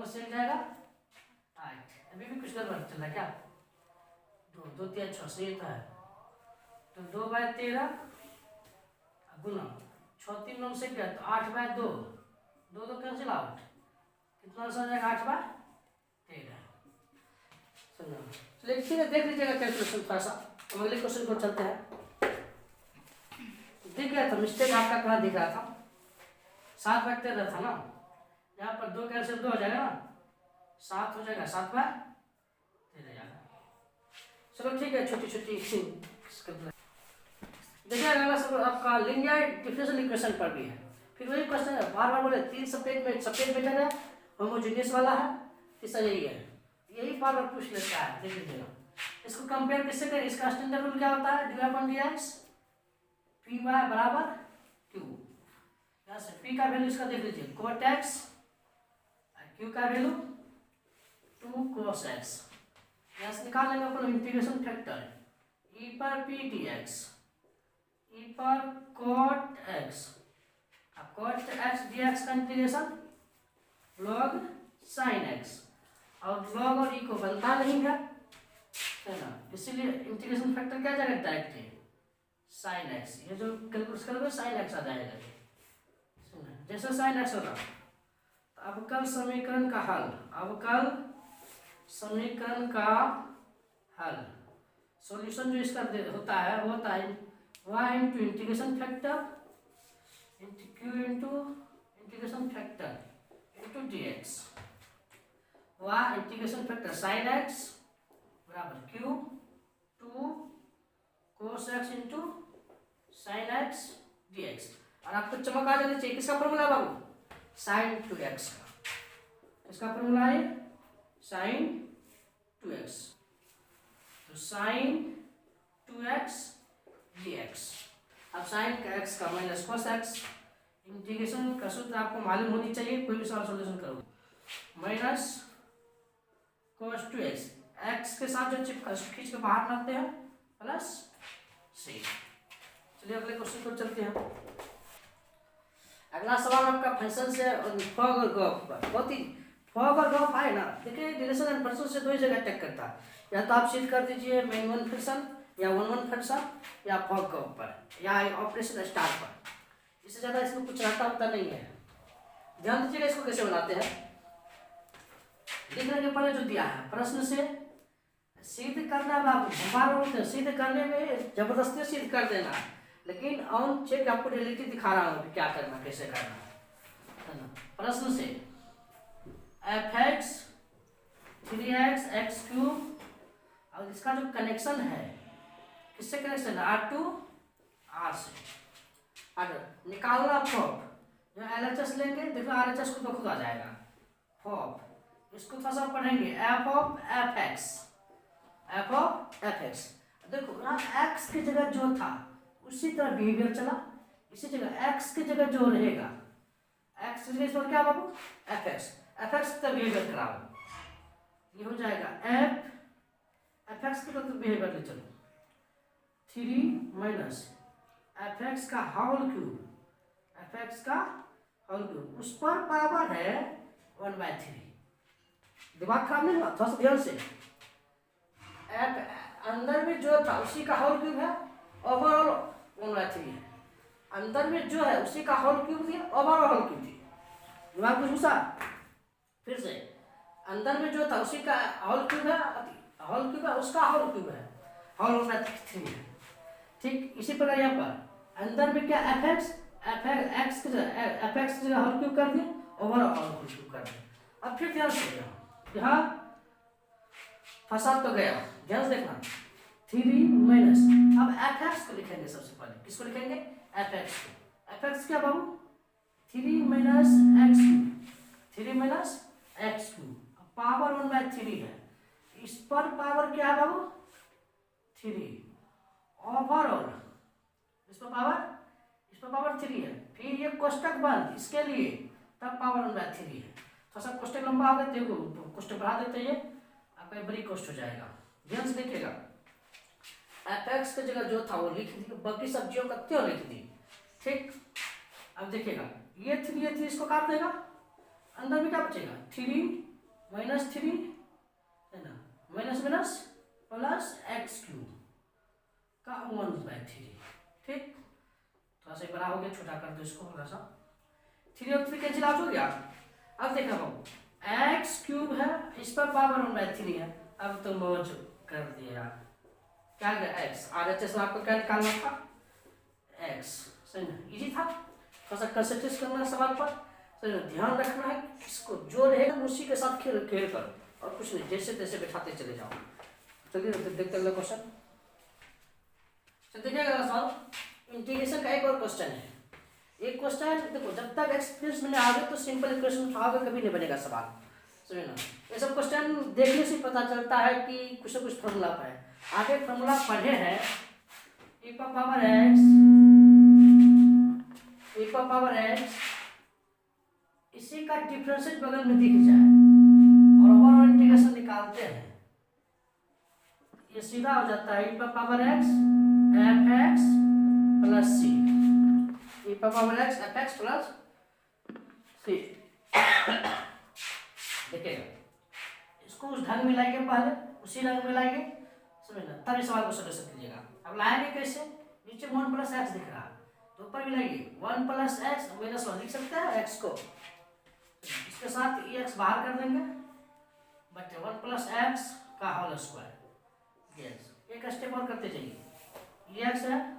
दोनों सेम जाएगा 8। अभी भी कुछ गड़बड़ चल रहा है क्या? 2 3 6 से था तो 2/13 गुना 6 3 9 से क्या तो 8/2 2 कैंसिल आउट कितना आंसर आ जाएगा 8/13। सुनो चलिए ठीक है देख लीजिएगा कैलकुलेशन थोड़ा सा। हम अगले क्वेश्चन को चलते हैं। दिख गया था मिस्टेक आपका कहाँ दिख रहा था 7/13 था ना। यहाँ पर 2 कैंसिल 2 हो जाएगा ना 7 हो जाएगा 7/13 जाएगा। चलो ठीक है छोटी छोटी देखिए अगला सब आपका लीनियर डिफरेंशियल इक्वेशन पर भी है। फिर वही क्वेश्चन है बार बार बोले 3 सफेद मेटल है होमोजेनियस वाला है तीसरा यही है यही बार बार पूछ लेता है। देख लीजिएगा इसको कंपेयर किससे करें। इसका स्टैंडर्ड रूल क्या होता है dy/dx py बराबर q। यहाँ से p का वैल्यू इसका देख लीजिए cot x q का वैल्यू 2 cos x। यहाँ से निकाल लेंगे अपन इंटीग्रेशन फैक्टर e पर p dx e पर cot x अब cot x dx का इंटीग्रेशन log sin x और log और e को बनता नहीं है ना इसीलिए इंटीग्रेशन फैक्टर क्या जाएगा डायरेक्ट sin x। ये जो कैलकुलेट करोगे sin x आ जाएगा। जैसे sin x होगा तो अवकल समीकरण का हल सॉल्यूशन जो इसका होता है वो होता है y into integration factor q into integration factor into dx। y integration factor sin x बराबर q 2 cos x into sin x dx। और आपको चमक आ जानी चाहिए किसका फॉर्मूला बाबू sin 2x का। इसका फॉर्मूला है sin 2x तो sin 2x dx। अब sin x का माइनस cos x इंटीग्रेशन का सूत्र आपको मालूम होनी चाहिए कोई भी सवाल सॉल्यूशन करोगे माइनस cos 2x x के साथ जो चिपका खींच के बाहर लाते हैं प्लस c। चलिए अगले क्वेश्चन को चलते हैं। अगला सवाल आपका फंक्शन से फॉग और गॉफ पर बहुत ही फॉग और गॉफ है ना। देखिए रिलेशन एंड फंक्शन से दो ही जगह अटैक करता है या तो आप सिद्ध कर दीजिए मेन वन फंक्शन या वन फंक्शन या फॉग गॉफ पर या ऑपरेशन स्टार पर। इससे ज़्यादा इसमें कुछ रहता होता नहीं है। ध्यान दीजिएगा इसको कैसे बनाते हैं। लिखने के पहले जो दिया है प्रश्न से सिद्ध करना बाबू हमारा सिद्ध करने में जबरदस्ती सिद्ध कर देना लेकिन ऑन चेक आपको रियलिटी दिखा रहा हूँ क्या करना कैसे करना है ना। प्रश्न से fx 3x x³ और इसका जो कनेक्शन है किससे कनेक्शन है R2 R से। अगर निकालना फॉप जो LHS लेंगे देखो RHS को तो खुद आ जाएगा फॉप। इसको थोड़ा सा पढ़ेंगे f of fx। देखो यहाँ x की जगह जो था उसी तरह बिहेवियर चला इसी जगह x की जगह जो रहेगा x की जगह क्या बाबू fx का बिहेवियर कराओ ये हो जाएगा fx का तो बिहेवियर ले चलो 3 माइनस fx का होल क्यूब उस पर पावर है 1/3। दिमाग खराब नहीं हुआ थोड़ा सा ध्यान से। अंदर में जो था उसी का होल क्यूब है ओवरऑल 1/3 है। अंदर में जो है उसी का होल क्यूब दिया ओवरऑल होल क्यूब दिया। दिमाग कुछ घुसा फिर से अंदर में जो था उसी का होल क्यूब है उसका होल क्यूब है होल 1/3 है। ठीक इसी प्रकार यहाँ पर अंदर में क्या fx की जगह होल क्यूब कर दिया ओवरऑल होल क्यूब कर दिया। अब फिर ध्यान से यहाँ फंसा तो गया ध्यान से देखना 3 माइनस अब fx को लिखेंगे सबसे पहले किसको लिखेंगे fx को। fx क्या बाबू 3 माइनस x³ पावर 1/3 है। इस पर पावर क्या है बाबू 3 ओवरऑल इस पर पावर 3 है। फिर ये कोष्टक बंद इसके लिए तब पावर 1/3 है। थोड़ा सा कोष्टक लंबा हो गया देखो कोष्टक बढ़ा देते हैं आपका बड़ी कोष्ट हो जाएगा। ध्यान से देखिएगा fx की जगह जो था वो लिख दी बाकी सब्जियों का क्यों लिख दी। ठीक अब देखिएगा ये 3 इसको काट देगा अंदर में क्या बचेगा 3 -3 है ना, minus minus plus x cube का 1/3। ठीक, थोड़ा सा बड़ा हो गया, छोटा कर दो इसको थोड़ा सा। 3 और 3 कैंसिल आउट हो गया। अब देखा बाबू, एक्स क्यूब है, इस पर पावर 1/3 है। अब तो मौज कर दिया, क्या गया एक्स। RHS में आपको क्या निकालना था, एक्स। सही ना, इजी था। थोड़ा सा कंसंट्रेट करना है सवाल पर, सही ना, ध्यान रखना है, इसको जो रहेगा उसी के साथ खेल कर, और कुछ नहीं, जैसे तैसे बैठाते चले जाओ। चलिए देखते अगला क्वेश्चन। देखिएगा सवाल, इंटीग्रेशन का एक और क्वेश्चन है। एक क्वेश्चन देखो, जब तक एक्सपीरियंस में आओगे तो सिंपल इक्वेशन उठाओगे, कभी नहीं बनेगा सवाल, समझे ना। ये सब क्वेश्चन देखने से पता चलता है कि कुछ ना कुछ फॉर्मूला है। आगे फॉर्मूला पढ़े हैं, e पावर x, इसी का डिफरेंशिएट बगल में दिख जाए और ओवरऑल इंटीग्रेशन निकालते हैं, ये सीधा हो जाता है e power x fx plus c, e power x fx plus c। देखिएगा, इसको उस ढंग में लाएंगे, पहले उसी रंग में लाएंगे, समझ ना, तभी सवाल को सोल्यूशन कीजिएगा। अब लाएंगे कैसे, नीचे 1 + x दिख रहा है तो ऊपर भी लाएंगे 1 + x -1 लिख सकते हैं x को, इसके साथ x बाहर कर देंगे, बटे 1 + x का होल स्क्वायर। यस, एक स्टेप और करते जाइए, x है,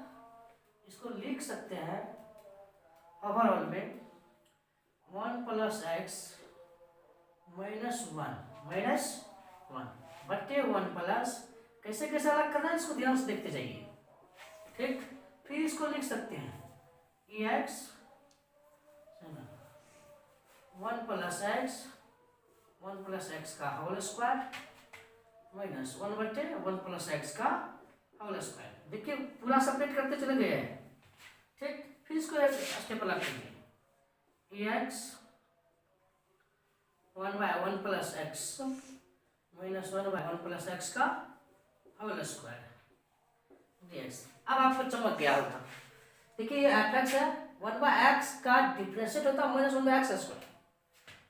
इसको लिख सकते हैं ओवरऑल में 1 + x -1 बटे 1 प्लस, कैसे कैसे अलग करना है इसको ध्यान से देखते जाइए। ठीक, फिर इसको लिख सकते हैं ex 1 + x का होल स्क्वायर -1 बटे 1 + x का होल स्क्वायर। देखिए पूरा सेपरेट करते चले गए हैं। ठीक, फिर इसको एक स्टेप अलग करिए, ex 1/1 + x -1/1 + x का होल स्क्वायर dx। अब आपको चमक गया होगा, देखिए ये fx है, 1/x का डिफरेंशिएट होता है -1/x²।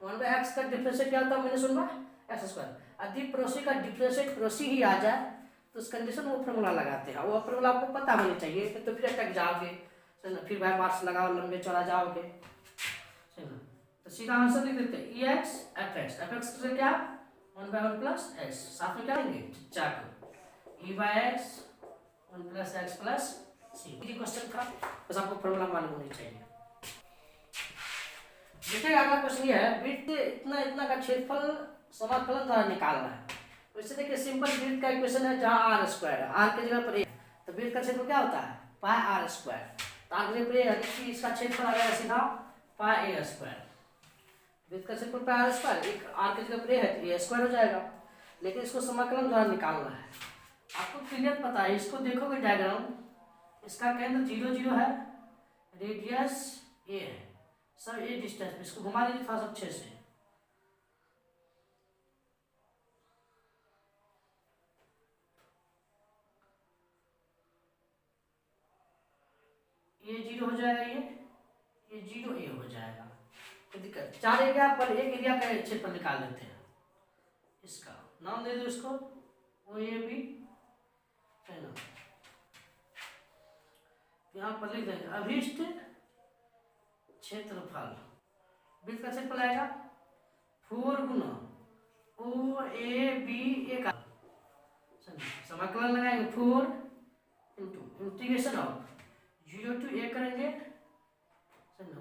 1/x का डिफरेंशिएट क्या होता है, -1/x²। यदि पड़ोसी का डिफरेंशिएट पड़ोसी ही आ जाए तो उस कंडीशन में वो फॉर्मूला लगाते हैं, वो फॉर्मूला आपको पता होनी चाहिए, तो फिर अटक जाओगे, फिर बाय पार्ट्स लगाओ, लंबे चौड़ा जाओगे। तो सीधा आंसर लिख देते हैं ex fx से क्या 1/1 + x, साथ में क्या लेंगे चाक e/x 1 + x + c। ये क्वेश्चन था, बस आपको फॉर्मूला मालूम होनी चाहिए। देखिए अगला क्वेश्चन ये है, वृत्त इतना इतना का क्षेत्रफल समाकलन द्वारा निकालना है। वैसे देखिए सिंपल वृत्त का इक्वेशन है, जहां r² है, r की जगह पर a, तो वृत्त का क्षेत्रफल क्या होता है πr²। तो आगे पर इसका क्षेत्रफल आ गया सीधा πa²। वृत्त का क्षेत्रफल πr², एक r की जगह पर a है तो a² हो जाएगा, लेकिन इसको समाकलन द्वारा निकालना है। आपको क्लियर पता है, इसको देखोगे डायग्राम, इसका केंद्र 0 0 है, रेडियस a है, सब a डिस्टेंस। इसको घुमा लीजिए थोड़ा सा अच्छे से, ये 0 हो जाएगा, ये 0 a हो जाएगा। तो दिक्कत 4 एरिया पर एक एरिया का क्षेत्रफल निकाल लेते हैं, इसका नाम दे दो इसको OAB, है ना। यहाँ पर लिख देंगे अभिष्ट क्षेत्रफल, वृत्त का क्षेत्रफल आएगा 4 गुना OAB का समाकलन लगाएंगे 4 × इंटीग्रेशन ऑफ 0 to a करेंगे,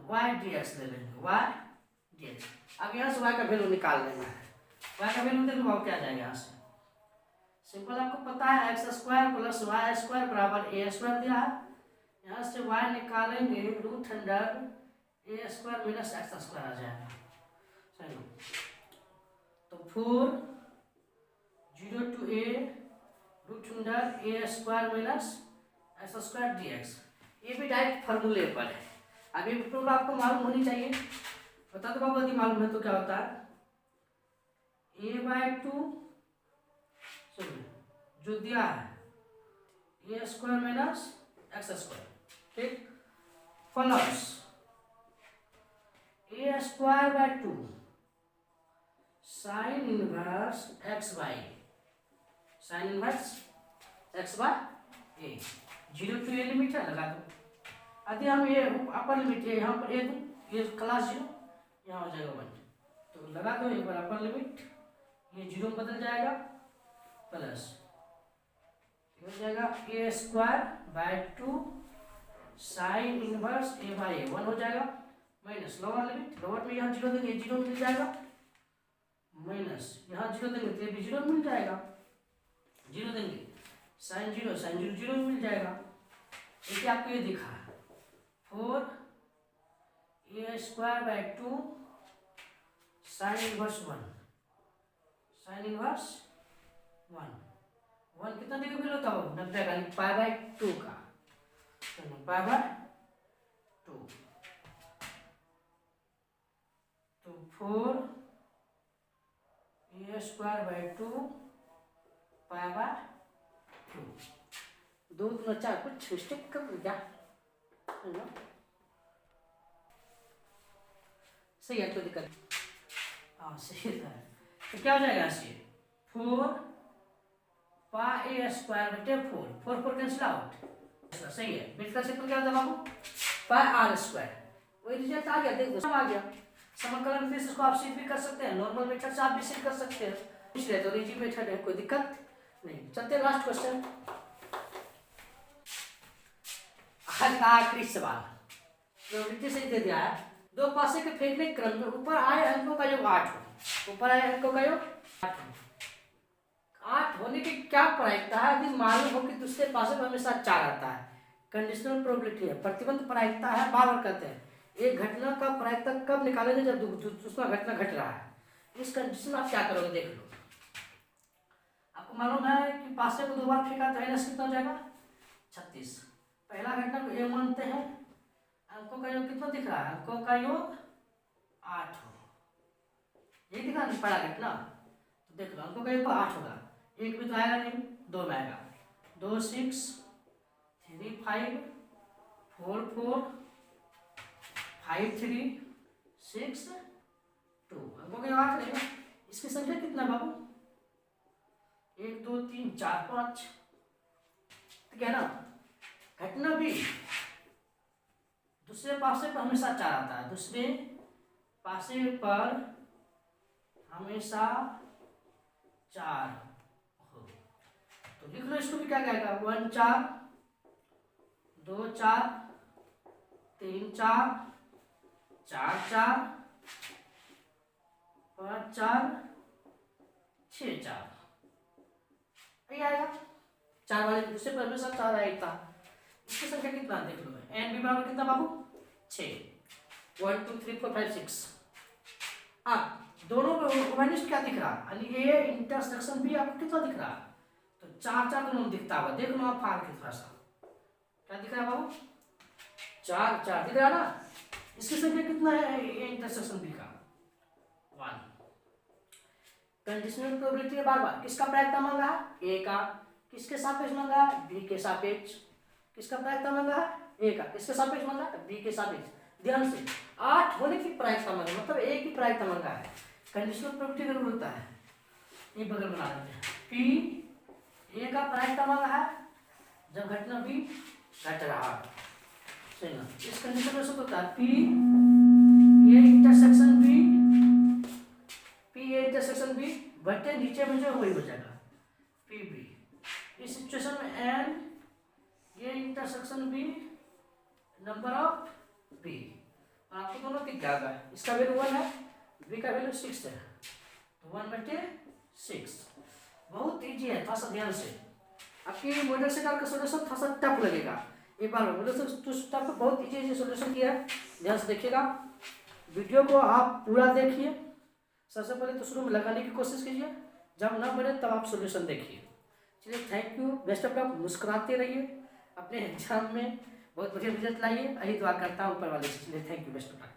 y dx ले लेंगे, y dx। अब यहाँ से y का वैल्यू निकाल लेना है, y का वैल्यू देखो क्या आ जाएगा यहाँ से। सिंपल आपको पता है x² + y² बराबर a² दिया है, यहाँ से y निकालेंगे √a² - x² आ जाएगा, सही। तो 4 0 to a √a² - x² dx। ये भी डायरेक्ट फार्मूले पर है। अब ये फॉर्मूला आपको मालूम होनी चाहिए, बता दो बाबू, यदि मालूम है तो क्या होता है a/2 जो दिया है a² - x², ठीक, plus a²/2 sine inverse x by sine inverse x by a, 0 to a limit है, लगा दो। यदि हम ये अपर लिमिट है यहाँ पर ए दूँ, ये क्लास 0 यहाँ हो जाएगा 1, तो लगा दो एक बार अपर लिमिट, ये 0 में बदल जाएगा प्लस हो जाएगा a square by 2 sine inverse a by a 1 हो जाएगा, माइनस लोअर लिमिट, लोअर में यहाँ 0 देंगे 0 मिल जाएगा, माइनस यहाँ 0 देंगे तो ये भी 0 मिल जाएगा, 0 देंगे साइन 0 0 मिल जाएगा। देखिए आपको ये दिखा 4 a square by 2 sine inverse 1 sine inverse 1 कितना डिग्री बिल होता हो 90 का, पाई बाय 2 का, तो पाई बाय 2, तो 4 a square by 2 pi by 2, 2 दूना 4, कुछ मिस्टेक कर दिया सही है, तो दिक्कत हाँ सही है। तो क्या हो जाएगा ऐसे 4 पाई ए स्क्वायर बटे 4 कैंसिल आउट, सही है। बीच का क्षेत्रफल क्या होता है बाबू पाई आर स्क्वायर, वही रिजल्ट आ गया, देखो सब आ गया। समाकलन में इसको आप सीध भी कर सकते हैं, नॉर्मल मेथड से आप भी सीध कर सकते हैं, इसलिए तो रिजी मेथड है, कोई दिक्कत नहीं। चलते हैं लास्ट क्वेश्चन, आज का आखिरी सवाल जो नीचे से दे दिया है, 2 पासे के फेंकने के क्रम में ऊपर आए अंकों का योग 8 हो, ऊपर आए अंकों का योग 8 हो, 8 होने की क्या प्रायिकता है यदि मालूम हो कि दूसरे पासे में हमेशा 4 आता है। कंडीशनल प्रोबेबिलिटी है, प्रतिबंध प्रायिकता है, बार बार कहते हैं एक घटना का प्रायिकता कब निकालेंगे जब दूसरा घटना घट रहा है। इस कंडीशन में आप क्या करोगे देख लो, आपको मालूम है कि पासे को 2 बार फेंका तो माइनस कितना हो जाएगा 36। पहला घटना को ए मानते हैं, अंकों का योग कितना दिख रहा है, अंकों का योग 8 हो, ये दिखा नहीं पड़ा घटना, तो देख लो अंकों का योग 8 होगा, एक भी तो आएगा नहीं, 2 में आएगा, 2 6 3 5 4 4 5 3 6 2, अंकों का योग 8 रहेगा। इसकी संख्या कितना बाबू 1 2 3 4 5, ठीक है ना। घटना भी दूसरे पासे पर हमेशा 4 आता है, दूसरे पासे पर हमेशा 4 हो, तो लिख लो इसको भी क्या कहेगा 1 4 2 4 3 4 4 4 5 4 6 4, यही आएगा 4 वाले दूसरे पर हमेशा 4 आएगा। इसकी संख्या कितना देख लो, एन भी बराबर कितना बाबू 6, 1 2 3 4 5 6। अब दोनों को क्या दिख रहा, यानी ए इंटरसेक्शन बी आपको कितना दिख रहा, तो 4 4 दोनों दिखता होगा, देख लो आप फाड़ के थोड़ा सा क्या दिख रहा है बाबू 4 4 दिख रहा ना। इसकी संख्या कितना है ए इंटरसेक्शन बी का 1। कंडीशनल प्रोबेबिलिटी है, बार बार किसका प्रायिकता मांगा है ए का, किसके सापेक्ष मांगा है बी के सापेक्ष, किसका प्रायिकता मांगा है ए का, किसके सापेक्ष मांगा है बी के सापेक्ष। ध्यान से 8 होने की प्रायिकता मांगा, मतलब ए की प्रायिकता मांगा है। कंडीशनल प्रोबेबिलिटी का रूल होता है, ये बगल बना देते हैं, पी ए का प्रायिकता मांगा है जब घटना बी घट रहा है, सही ना। इस कंडीशन में होता है P A intersection B, P A intersection B बटे नीचे में जो वही हो जाएगा पी बी। इस सिचुएशन में एन ये intersection B number of B, आपको दोनों दिख जाएगा, इसका वैल्यू 1 है बी का वैल्यू 6 है, तो 1/6। बहुत इजी है, थोड़ा सा ध्यान से। आपकी मॉडल सेट का सोल्यूशन थोड़ा सा टफ लगेगा, एक बार मॉडल से टफ बहुत इजी सोल्यूशन किया है, ध्यान से देखिएगा। वीडियो को आप पूरा देखिए, सबसे पहले तो शुरू में लगाने की कोशिश कीजिए, जब ना बने तब आप सोल्यूशन देखिए। चलिए thank you, best of luck, मुस्कुराते रहिए, अपने एग्जाम में बहुत बढ़िया रिजल्ट लाइए, यही दुआ करता हूँ ऊपर वाले से। चलिए thank you, best of luck.